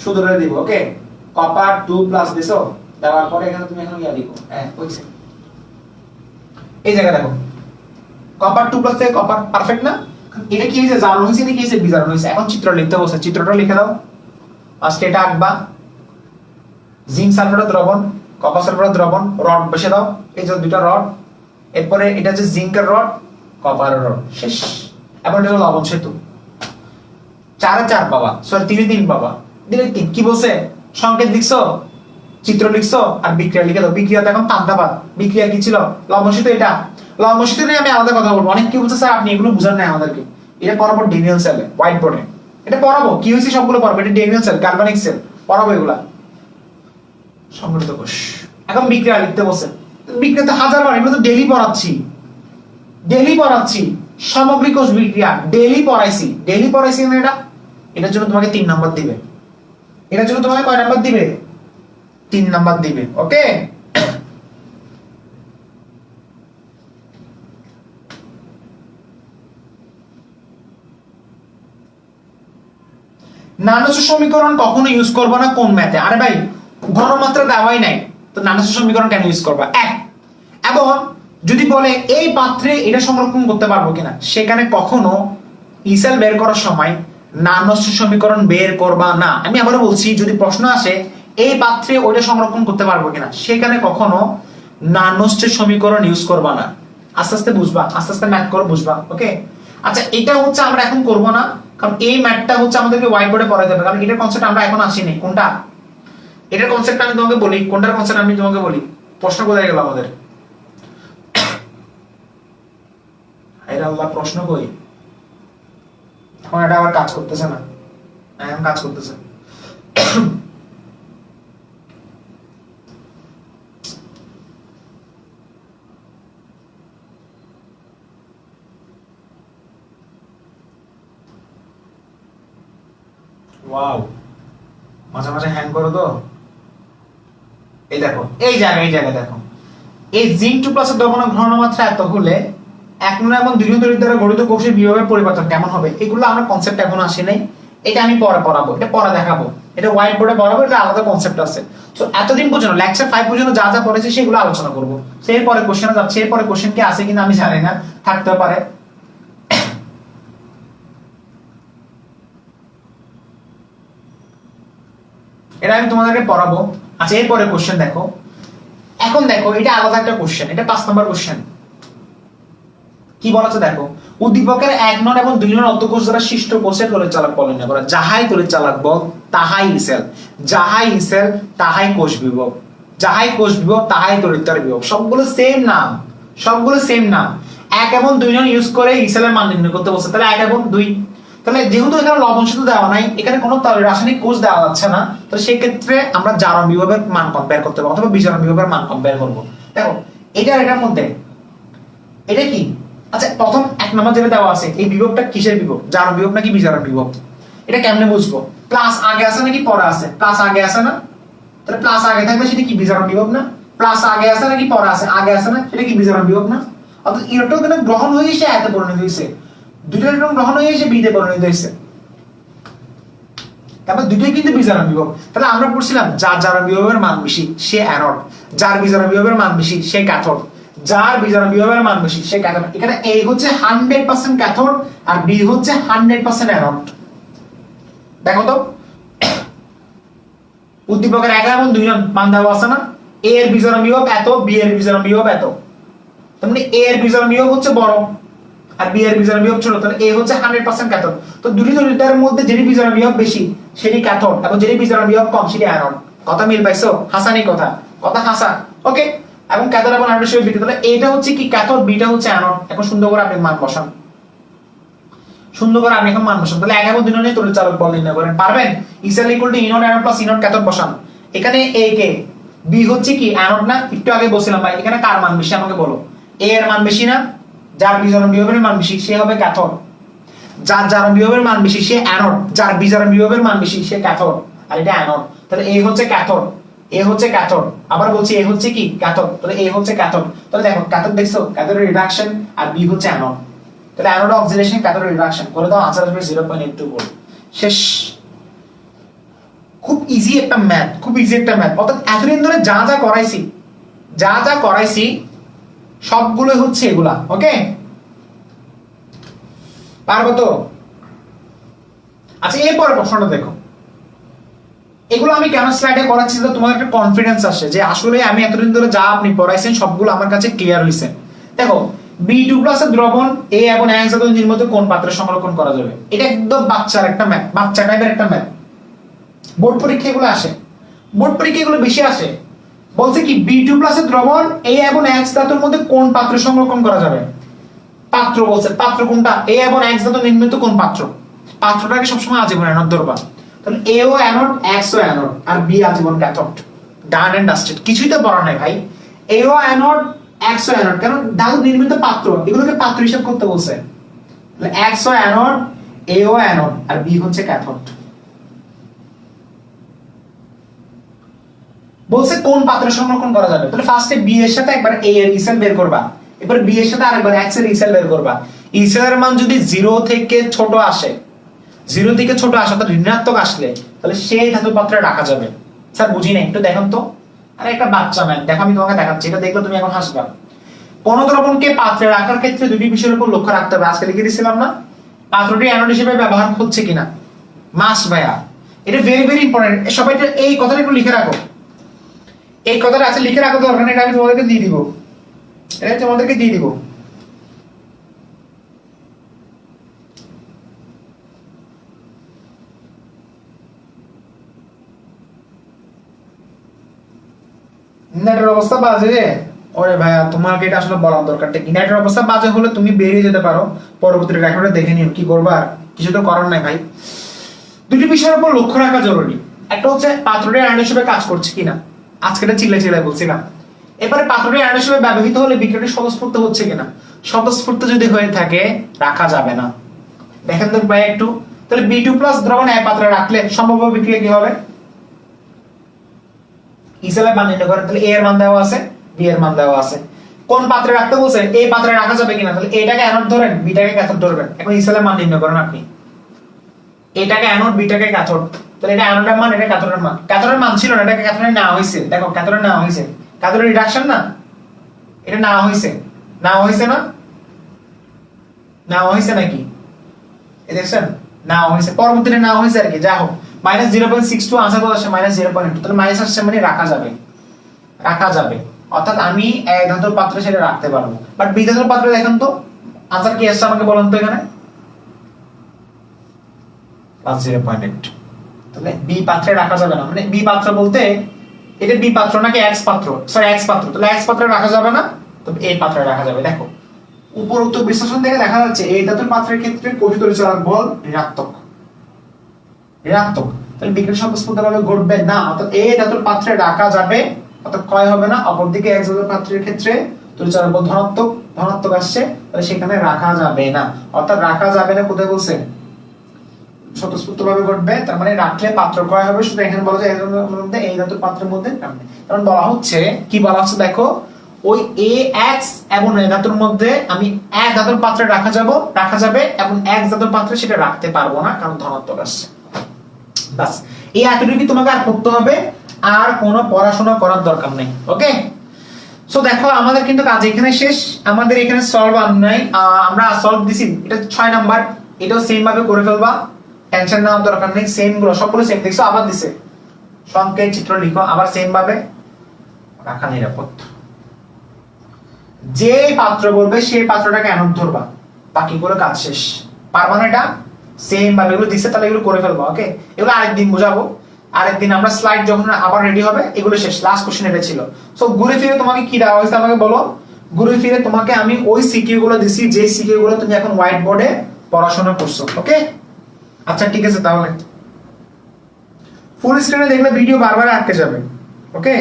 শুধরে দিব, ওকে? কপার 2 প্লাস দিছো, দেওয়ার পরে এখানে তুমি এখন ইয়া লিখো, হ্যাঁ হইছে। এই জায়গা দেখো, কপার 2 প্লাস থেকে কপার, পারফেক্ট না? এটা কি হইছে, জারণ হইছে নাকি হইছে বিজারণ হইছে? এখন চিত্র লিখতে বলছে, চিত্রটা লিখে দাও। আজকে এটা আঁকবা, জিঙ্ক সালফেটের দ্রবণ, কপার সালফেটের দ্রবণ, রড বসে দাও, এই যে দুটো রড, এরপরে এটা হচ্ছে জিঙ্কের রড, কপারের রড, শেষ। এখন এটা হলো লবণ সেতু। 4 4 বাবা, সরি 3 3 বাবা, দিলে 3। কি বলছে? সংকেত লিখছো, চিত্র লিখছো, আর বিক্রিয়া লিখে দাও। বিক্রিয়া তো এখন পান্তাভাত, বিক্রিয়া কি ছিল? লবণ সেতু। এটা লবণ সেতু নিয়ে আমি আলাদা কথা বলবো। অনেক কি বলছে স্যার আপনি এগুলো বুঝান না আমাদেরকে, এটা পড়াবো ডেনিয়েল সেলে, হোয়াইট বোর্ডে এটা পড়াবো, কি হয়েছে সবগুলো পড়াবো। এটা ডেনিয়েল সেল, কার্বনিক সেল পড়াবো, এগুলা সংগঠিত কোষ। এখন বিক্রিয়া লিখতে বসে, বিক্রিয়া তো হাজারবার, এগুলো তো ডেইলি পড়াচ্ছি। সামগ্রিক কোষ বিক্রিয়া ডেইলি পড়াইছি না? এটার জন্য তোমাকে 3 নাম্বার দিবে। এটার জন্য তোমাকে কয় নাম্বার দিবে? 3 নাম্বার দিবে, ওকে? নানস্টের সমীকরণ কখনো ইউজ করবো না কোন ম্যাথে? আরে ভাই ঘনমাত্রা দেওয়াই নাই, তো নানস্টের সমীকরণ কেন ইউজ করবা? এবং যদি বলে এই পাত্রে এটা সংরক্ষণ করতে পারবো কিনা, সেখানে কখনো ইসেল বের করার সময় নানস্টের সমীকরণ বের করবা না। আমি আবারও বলছি, যদি প্রশ্ন আসে এই পাত্রে ওইটা সংরক্ষণ করতে পারবো কিনা, সেখানে কখনো নানস্টের সমীকরণ ইউজ করবা না। আস্তে আস্তে বুঝবা, আস্তে আস্তে ম্যাথ করে বুঝবা, ওকে? আচ্ছা এটা হচ্ছে আমরা এখন করব না, কারণ এই ম্যাথটা হচ্ছে আমাদেরকে হোয়াইট বোর্ডে পড়াতে হবে, কারণ এটার কনসেপ্ট আমরা এখন আসিনি। কোনটা এটার কনসেপ্ট আমি তোমাকে বলি, কোনটার কনসেপ্ট আমি তোমাকে বলি। প্রশ্ন কোথায় গেল আমাদের? আরে আল্লাহ, প্রশ্ন কই? এখন এটা আবার কাজ করতেছে না, এখন কাজ করতেছে। ওয়াও, মাঝে মাঝে হ্যাং করো তো। এই দেখো এই জায়গায় দেখো, এই জিঙ্ক 2+ এর দ্রবণের ঘনমাত্রা এত হলে 1 নং এবং 2 নং তড়িৎ দ্বারা গঠিত কোষের বিভবের পরিবর্তন কেমন হবে? এগুলো আমরা কনসেপ্ট এখন আসে নাই, এটা আমি পরে পড়াবো, এটা পরে দেখাবো, এটা হোয়াইট বোর্ডে পড়াবো, এটা আলাদা কনসেপ্ট আছে। তো এতদিন পর্যন্ত লেকচার 5 পর্যন্ত যা যা পড়েছে সেগুলো আলোচনা করব। এরপরে কোশ্চেনে যাচ্ছে, এরপরে কোশ্চেন কি আছে কিনা আমি জানি না, থাকতে পারে। এটা আমি তোমাদেরকে পড়াবো। আচ্ছা এরপরে কোশ্চেন দেখো, এখন দেখো এটা আলাদা একটা কোশ্চেন, এটা 5 নম্বর কোশ্চেন। কি বলেছে দেখো, উদ্দীপকের 1 নং এবং 2 নং অন্তঃকোষ দ্বারা সৃষ্ট কোষের তড়িৎ চালক বল নির্ণয় করা। যাহাই তড়িৎ চালক বল তাহাই ইসেল, যাহাই ইসেল তাহাই কোষ বিভব, যাহাই কোষ বিভব তাহাই তড়িৎদ্বার বিভব। সবগুলো সেম নাম, সবগুলো সেম নাম। 1 এবং 2 নং ইউজ করে ইসেলের মান নির্ণয় করতে বলছে, তাহলে 1 এবং 2। তাহলে যেহেতু এখানে লবণ সেতু দেওয়া নাই, এখানে কোনো রাসায়নিক কোষ দেওয়া যাচ্ছে না, তো সেই ক্ষেত্রে আমরা জারণ বিভবের মান কম্পেয়ার করতে পারবো অথবা বিজারণ বিভবের মান কম্পেয়ার করব। দেখো এটার মধ্যে এটা কি, আচ্ছা প্রথম 1 নম্বর যেটা দেওয়া আছে, এই বিভবটা কিসের বিভব, জারণ বিভব নাকি বিজারণ বিভব? এটা কেমনে বুঝবো? প্লাস আগে আছে নাকি পরে আছে? প্লাস আগে আছে না, তাহলে প্লাস আগে থাকলে সেটা কি বিজারণ বিভব না? প্লাস আগে আছে নাকি পরে আছে? আগে আছে না, সেটা কি বিজারণ বিভব না? অর্থাৎ ইলেকট্রন গ্রহণ হয়ে এসে এতে পরিণত হয়েছে, দুটো ইলেকট্রন গ্রহণ হয়ে এসে বিতে পরিণত হয়েছে, তারপর দুটোই কিন্তু বিজারণ বিভব। তাহলে আমরা পড়ছিলাম যার জারণ বিভবের মান বেশি সে অ্যানোড, যার বিজারণ বিভবের মান বেশি সে ক্যাথোড, যার বিজারণ বিভবের মান বেশি সে ক্যাথোড। এখানে A হচ্ছে 100% ক্যাথোড আর B হচ্ছে 100% অ্যানোড। দেখো তো উদ্দীপকের 1 এবং 2 নং মান দেওয়া আছে না, A এর বিজারণ বিভব এত, B এর বিজারণ বিভব এত, তার মানে A এর বিজারণ বিভব হচ্ছে বড় আর B এর বিজারণ বিভব ছোট, তাহলে A হচ্ছে 100% ক্যাথোড। তো দুটি তড়িৎদ্বারের মধ্যে যেটি বিজারণ বিভব বেশি সেটি ক্যাথোড এবং যেটি বিজারণ বিভব কম সেটি অ্যানোড। কথা মিল পাইছো? হাসানি কথা, কথা হাসা। ওকে, এবং ক্যাথোড এবং অ্যানোড হিসেবে বিক্রিয়া, তাহলে এটা হচ্ছে কি ক্যাথোড, বিটা হচ্ছে অ্যানোড। এখন সুন্দর করে আপনি মান বসান, সুন্দর করে আপনি এখন মান বসান। তাহলে 1 এবং 2 নং তড়িৎ চালক বল নির্ণয় করেন, পারবেন? E cell equal to E naught anode plus E naught cathode বসান। এখানে A কে, B হচ্ছে কি অ্যানোড না, একটু আগে বলছিলাম ভাই, এখানে কার মান বেশি আমাকে বলো? A এর মান বেশি না, যার বিজারণ বিভবের মান বেশি সে হবে ক্যাথোড, যার জারণ বিভবের মান বেশি সে অ্যানোড, যার বিজারণ বিভবের মান বেশি সে ক্যাথোড, আর এটা অ্যানোড। তাহলে A হচ্ছে ক্যাথোড, A হচ্ছে ক্যাথোড, আবার বলছি A হচ্ছে কি ক্যাথোড, তাহলে A হচ্ছে ক্যাথোড। তাহলে দেখো ক্যাথোড দেখছো, ক্যাথোডের রিডাকশন, আর B হচ্ছে অ্যানোড, তাহলে অ্যানোড অক্সিডেশন ক্যাথোড রিডাকশন করে দাও, আনসার আসবে 0.82 ভোল্ট। শেষ। খুব ইজি একটা ম্যাথ, খুব ইজি একটা ম্যাথ। অর্থাৎ এতদিন ধরে যা যা করাইছি, যা যা করাইছি সবগুলো হচ্ছে এগুলা। ওকে, পারবো তো? আচ্ছা এরপরে প্রশ্নটা দেখো, এগুলো আমি কেন স্লাইডে করাচ্ছি, তো তোমার একটা কনফিডেন্স আসে যে আসলে আমি এতদিন ধরে যা আপনি পড়াইছেন সবগুলো আমার কাছে ক্লিয়ার হইছে। দেখো B2+ এর দ্রবণ A এবং X ধাতুর মধ্যে কোন পাত্রে সংরক্ষণ করা যাবে? এটা একদম বাচ্চার একটা ম্যাথ, বাচ্চা টাইপের একটা ম্যাথ। বোর্ড পরীক্ষা এগুলো আসে, বোর্ড পরীক্ষা এগুলো বেশি আসে। বলছে কি B2+ এর দ্রবণ A এবং X ধাতুর মধ্যে কোন পাত্রে সংরক্ষণ করা যাবে? পাত্র বলছে, পাত্র কোনটা? A এবং X ধাতু নির্মিত কোন পাত্র? পাত্রটাকে সবসময় আজীবন অ্যানোড ধরবা। তাহলে A ও অ্যানোড, X ও অ্যানোড, আর B আজীবন ক্যাথোড। ডান এন্ড ডাস্টেড, কিছুই তো বলা নাই ভাই। A ও অ্যানোড, X ও অ্যানোড, কারণ ধাতু নির্মিত পাত্র, এগুলোকে পাত্র হিসাব করতে বলছে। তাহলে X ও অ্যানোড, A ও অ্যানোড, আর B হচ্ছে ক্যাথোড। বলছে কোন পাত্রে সংরক্ষণ করা যাবে? তাহলে ফার্স্টে B এর সাথে একবার A এর ইসেল বের করবা, এবার B এর সাথে আরেকবার X এর ইসেল বের করবা। ইসেল এর মান যদি 0 থেকে ছোট আসে, 0 থেকে ছোট আসে অর্থাৎ ঋণাত্মক আসলে, তাহলে সেই ধাতু পাত্রে রাখা যাবে। স্যার বুঝি না, একটু দেখেন তো। আরে একটা বাচ্চা ম্যান, দেখো আমি তোমাকে দেখাচ্ছি, এটা দেখলে তুমি এখন হাসবা। কোন দ্রবণকে পাত্রে রাখার ক্ষেত্রে দুটি বিষয়ের উপর লক্ষ্য রাখতে হবে, আজকে লিখে দিছিলাম না? পাত্রটি অ্যানোড হিসেবে ব্যবহার হচ্ছে কিনা, মাস ভাইয়া, এটা ভেরি ভেরি ইম্পর্টেন্ট। সবাই এই কথাটা একটু লিখে রাখো, এই কথাটা আছে লিখে রাখো, দরকার নেই, এটা আমি তোমাদেরকে দিয়ে দিব, এটা তোমাদেরকে দিয়ে দিব। নেটের অবস্থা বাজে, ওরে ভাইয়া তোমাকে এটা আসলে বলার দরকার নেই। নেটের অবস্থা বাজে হলে তুমি বেরিয়ে যেতে পারো, পরবর্তী রেকর্ডে দেখে নিও, কি করবা, কিছু তো করার নাই ভাই। দুটি বিষয়ের উপর লক্ষ্য রাখা জরুরি, একটা হচ্ছে পাত্রটি অ্যানোড হিসেবে কাজ করছে কিনা, আজকে এটা চিল্লাই বলছিলাম। এবারে পাত্রটি অ্যানোড হিসেবে ব্যবহৃত হলে বিক্রিয়াটি স্বতঃস্ফূর্ত হচ্ছে কিনা, স্বতঃস্ফূর্ত যদি হয়ে থাকে রাখা যাবে না। দেখেন তো ভাই একটু, তাহলে B2 প্লাস দ্রবণ এই পাত্রে রাখলে সম্ভাব্য বিক্রিয়া কি হবে? ইসেলের মান নির্ণয় করেন, তাহলে A এর মান দেওয়া আছে, B এর মান দেওয়া আছে। কোন পাত্রে রাখতে বলছে? এই পাত্রে রাখা যাবে কিনা? তাহলে এটাকে অ্যানোড ধরেন, বিটাকে ক্যাথোড ধরবেন। এখন ইসেলের মান নির্ণয় করেন আপনি। এটাকে অ্যানোড, বিটাকে ক্যাথোড। তাহলে এটা অ্যানোডের মান, এটা ক্যাথোডের মান। ক্যাথোডের মান ছিল না, এটাকে ক্যাথোডে নেওয়া হয়েছে। দেখো ক্যাথোডে নেওয়া হয়েছে। ক্যাথোডের রিডাকশন না? এটা নেওয়া হয়েছে। নেওয়া হয়েছে না? নেওয়া হয়েছে নাকি? এই দেখছেন? নেওয়া হয়েছে। পরবর্তীতে নেওয়া হয়েছে আর কি। যা হোক, -0.62 আনসার কত আসছে? -0.2। তাহলে মাইনাস আসছে মানে রাখা যাবে। রাখা যাবে। অর্থাৎ আমি এক ধাতুর পাত্রে সেটা রাখতে পারবো। বাট বি ধাতুর পাত্রে দেখেন তো আনসার কি আসছে আমাকে বলেন তো এখানে? +0.8। তাহলে বি পাত্রে রাখা যাবে না। মানে বি পাত্র বলতে এটা বি পাত্র নাকি এক্স পাত্র? সরি এক্স পাত্র। তাহলে এক্স পাত্রে রাখা যাবে না, তো এই পাত্রে রাখা যাবে। দেখো উপরোক্ত বিশ্লেষণ থেকে দেখা যাচ্ছে এই ধাতুর পাত্রের ক্ষেত্রে কোষীয় তড়িৎচালক বল ঋণাত্মক। ঋণাত্মক। তাহলে বিক্রিয়া স্বতঃস্ফূর্তভাবে ঘটবে না। অর্থাৎ এই ধাতুর পাত্রে রাখা যাবে, অর্থাৎ ক্ষয় হবে না। অপরদিকে এক্স ধাতুর পাত্রের ক্ষেত্রে তড়িৎচালক বল ধনাত্মক, ধনাত্মক আসছে, তাহলে সেখানে রাখা যাবে না। অর্থাৎ রাখা যাবে না কোথায় বলছে? স্বতঃস্ফূর্তভাবে ঘটবে, তার মানে রাখলে পাত্র ক্ষয় হবে। শুধু এখানে বলা যায় এই ধাতুর পাত্রের মধ্যে রাখবে। কারণ বলা হচ্ছে কি বলা হচ্ছে দেখো, ওই এ এক্স এবং এ ধাতুর মধ্যে আমি এক ধাতুর পাত্রে রাখা যাবে এবং এক ধাতুর পাত্রে সেটা রাখতে পারবো না, কারণ ধনাত্মক আসছে। বাস এই এতটুকু তোমাকে আর করতে হবে, আর কোনো পড়াশোনা করার দরকার নেই। ওকে, সো দেখো আমাদের কিন্তু কাজ এখানে শেষ। আমাদের এখানে সলভ আর নাই, আমরা সলভ দিছি। এটা 6 নাম্বার, এটাও সেম ভাবে করে ফেলবা, টেনশন নেওয়ার দরকার নেই। সেম গুলো সবগুলো সেম দেখছো, আবার দিছে সংকেত চিত্র লিখো, আবার সেম ভাবে রাখা নিরাপদ। যে পাত্র বলবে সেই পাত্রটাকে অ্যানোড ধরবা, বাকিগুলো কাজ শেষ। পারবা না এটা? সেম ভাবে এগুলো দিছে, তাহলে এগুলো করে ফেলবা। ওকে, এগুলো আরেকদিন বুঝাবো। আরেকদিন আমরা স্লাইড যখন আবার রেডি হবে, এগুলো শেষ। লাস্ট কোশ্চেন এটা ছিল। সো ঘুরে ফিরে তোমাকে কি দেওয়া হয়েছে আমাকে বলো। ঘুরে ফিরে তোমাকে আমি ওই সিকিউ গুলো দিছি, যে সিকিউ গুলো তুমি এখন হোয়াইট বোর্ডে পড়াশোনা করছো। ওকে, আচ্ছা ঠিক আছে। তাহলে ফুল স্ক্রিনে দেখলে ভিডিও বারবার আটকে যাবে। ওকে,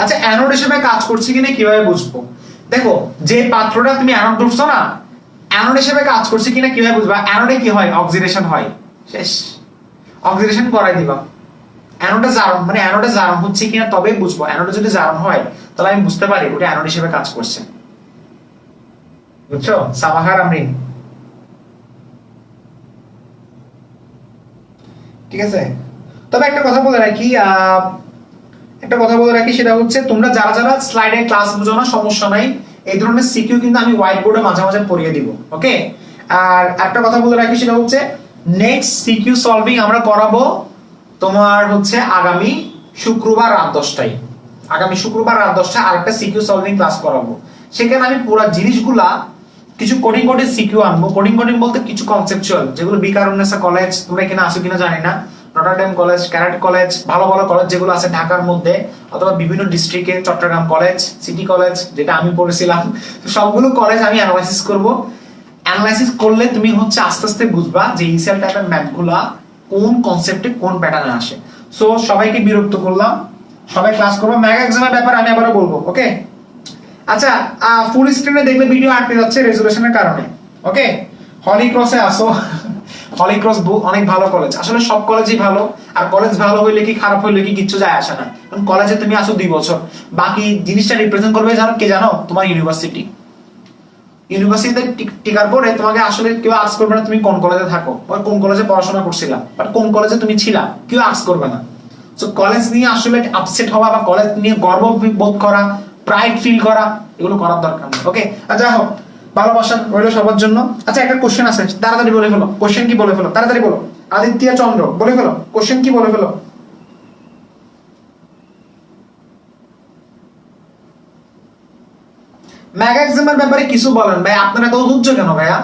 আচ্ছা অ্যানোড হিসেবে কাজ করছে কিনা কিভাবে বুঝবো? দেখো যে পাত্রটা তুমি অ্যানোড ধরছো না, অ্যানোড হিসেবে কাজ করছে কিনা কিভাবে বুঝবা? অ্যানোডে কি হয়? অক্সিডেশন হয়। শেষ, অক্সিডেশন করাই দিবা। অ্যানোডে জারণ, মানে অ্যানোডে জারণ হচ্ছে কিনা তবেই বুঝবো। অ্যানোডে যদি জারণ হয় তাহলে আমি বুঝতে পারি ওটা অ্যানোড হিসেবে কাজ করছে। বুঝছো? সাবাহার আমরিন, ঠিক আছে। তবে একটা কথা বলে রাখি, সেটা হচ্ছে তোমরা যারা যারা স্লাইডে ক্লাস বুঝো না, সমস্যা নাই, এই ধরনের সিকিউ কিন্তু আমি হোয়াইট বোর্ডে মাঝে মাঝে পড়িয়ে দিব। ওকে, আর একটা কথা বলে রাখি, সেটা হচ্ছে নেক্সট সিকিউ সলভিং আমরা করাবো তোমার হচ্ছে আগামী শুক্রবার রাত 10টায়। আগামী শুক্রবার রাত 10টায় আরেকটা সিকিউ সলভিং ক্লাস করাবো। সেখানে আমি পুরো জিনিসগুলা কিছু কোডিং সিকিউ আনবো। কোডিং বলতে কিছু কনসেপচুয়াল, যেগুলো বিকারুন্নেসা কলেজ, তোমরা এখানে আসো কিনা জানি না, নটরডেম কলেজ, ক্যারেট কলেজ, ভালো ভালো কলেজ যেগুলো আছে ঢাকার মধ্যে অথবা বিভিন্ন ডিস্ট্রিক্টে, চট্টগ্রাম কলেজ, সিটি কলেজ যেটা আমি পড়েছিলাম, সবগুলো কলেজ আমি অ্যানালাইসিস করব। অ্যানালাইসিস করলে তুমি হচ্ছে আস্তে আস্তে বুঝবা যে ইসিএল টাইপের ম্যাথগুলা কোন কনসেপ্টে কোন প্যাটার্নে আসে। সো সবাইকে বিরক্ত করলাম, সবাই ক্লাস করবো। মেগা এক্সামের ব্যাপারে আমি আবারও বলবো। ওকে, আচ্ছা ফুল স্ক্রিনে দেখলে ভিডিও আটকে যাচ্ছে রেজুলেশনের কারণে। ওকে, হলি ক্রসে আসো। হলি ক্রস অনেক ভালো কলেজ, আসলে সব কলেজই ভালো। আর কলেজ ভালো হইলে কি খারাপ হইলে কি কিচ্ছু যায় আসে না, কারণ কলেজে তুমি আসো 2 বছর, বাকি জিনিসটা রিপ্রেজেন্ট করবে জানো কে? জানো? তোমার ইউনিভার্সিটি। ইউনিভার্সিটিতে টিকার পরে তোমাকে আসলে কেউ আস্ক করবে না তুমি কোন কলেজে থাকো বা কোন কলেজে পড়াশোনা করছিলা, বাট কোন কলেজে তুমি ছিলা কেউ আস্ক করবে না। সো কলেজ নিয়ে আসলে আপসেট হওয়া বা কলেজ নিয়ে গর্ব বোধ করা, প্রাইড ফিল করা, এগুলো করার দরকার নেই। ওকে, যাই হোক, ভালোবাসা রইল সবার জন্য। আচ্ছা একটা কোশ্চেন আছে, তাড়াতাড়ি বলে ফেলো। কোশ্চেন কি বলে ফেলো, তাড়াতাড়ি বলো। আদিত্য চন্দ্র বলে ফেলো, কোশ্চেন কি বলে ফেলো। মেগা এক্সামের ব্যাপারে কিছু বলেন ভাই। আপনারা এত অধৈর্য কেন ভাইয়া?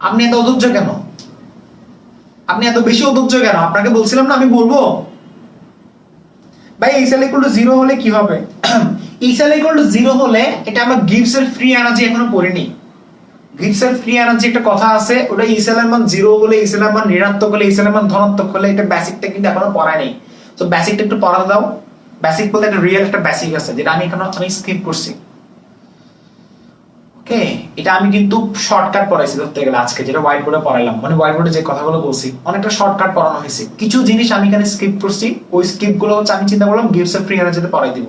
আপনি এত অধৈর্য কেন? আপনি এত বেশি অধৈর্য কেন? আপনাকে বলছিলাম না আমি বলবো। ভাই ইসেল ইকুয়াল টু 0 হলে কি হবে? ইসেল ইকুয়াল টু 0 হলে এটা আমরা গিভস এর ফ্রি এনার্জি এখনো পড়িনি। গিভস এর ফ্রি এনার্জি একটা কথা আছে, ওটা ইসেল এর মান 0 হলে, ইসেল এর মান ঋণাত্মক হলে, ইসেল এর মান ধনাত্মক হলে, এটা বেসিকটা কিন্তু এখনো পড়ায় নেই। তো বেসিকটা একটু পড়া দাও, বেসিক বলতে একটা রিয়েল একটা বেসিক আছে যেটা আমি স্কিপ করছি। ওকে, এটা আমি কিন্তু শর্টকাট পড়াইছি ধরতে গেলে আজকে, যেটা হোয়াইট বোর্ডে পড়াইলাম, মানে হোয়াইট বোর্ডে যে কথাগুলো বলছি অনেকটা শর্টকাট পড়ানো হয়েছে। কিছু জিনিস আমি এখানে স্কিপ করছি, ওই স্কিপ গুলো হচ্ছে আমি চিন্তা করলাম গিভস এর ফ্রি এনার্জিতে পড়াই দিব।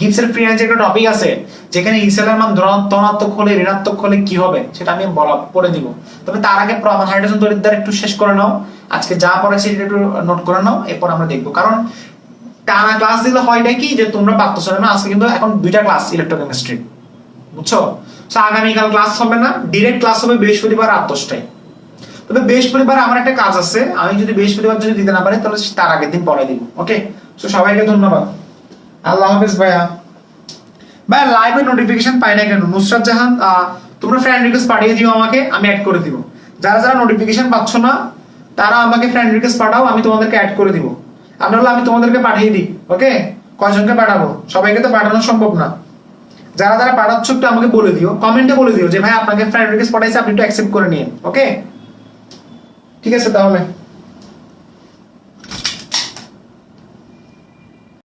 গিভস এর ফ্রি এনার্জি একটা টপিক আছে যেখানে ইসেলের মান ধনাত্মক হলে ঋণাত্মক হলে কি হবে সেটা আমি পড়ে দিব। তবে তার আগে হাইড্রোজেন তড়িৎদ্বার একটু শেষ করে নাও, আজকে যা পড়াচ্ছি সেটা একটু নোট করে নাও, এরপর আমরা দেখবো। কারণ টানা ক্লাস দিলে হয় নাকি যে তোমরা পারতেছো না, আজকে কিন্তু এখন 2টা ক্লাস ইলেকট্রোকেমিস্ট্রি, বুঝছো? আগামীকাল ক্লাস হবে না, ডিরেক্ট ক্লাস হবে বৃহস্পতিবার রাত 10টায়। তবে বৃহস্পতিবার আমার একটা কাজ আছে, আমি যদি বৃহস্পতিবার যদি দিতে না পারি তাহলে তার আগের দিন পড়াই দিব। ওকে, তো সবাইকে ধন্যবাদ, আল্লাহ হাফেজ। ভাইয়া লাইভে নোটিফিকেশন পাই না কেন? নুসরাত জাহান, তোমরা ফ্রেন্ড রিকোয়েস্ট পাঠিয়ে দিও আমাকে, আমি অ্যাড করে দিব। যারা যারা নোটিফিকেশন পাচ্ছ না তারা আমাকে ফ্রেন্ড রিকোয়েস্ট পাঠাও, আমি তোমাদেরকে অ্যাড করে দিব। আপনারা আমি তোমাদেরকে পাঠিয়ে দিই। ওকে, কয়জনকে পাঠাবো? সবাইকে তো পাঠানো সম্ভব না। যারা যারা পাঠাচ্ছ একটু আমাকে বলে দিও, কমেন্টে বলে দিও যে ভাই আপনাকে ফ্রেন্ড রিকোয়েস্ট পাঠাইছে, আপনি একটু অ্যাকসেপ্ট করে নিন। ওকে, ঠিক আছে তাহলে।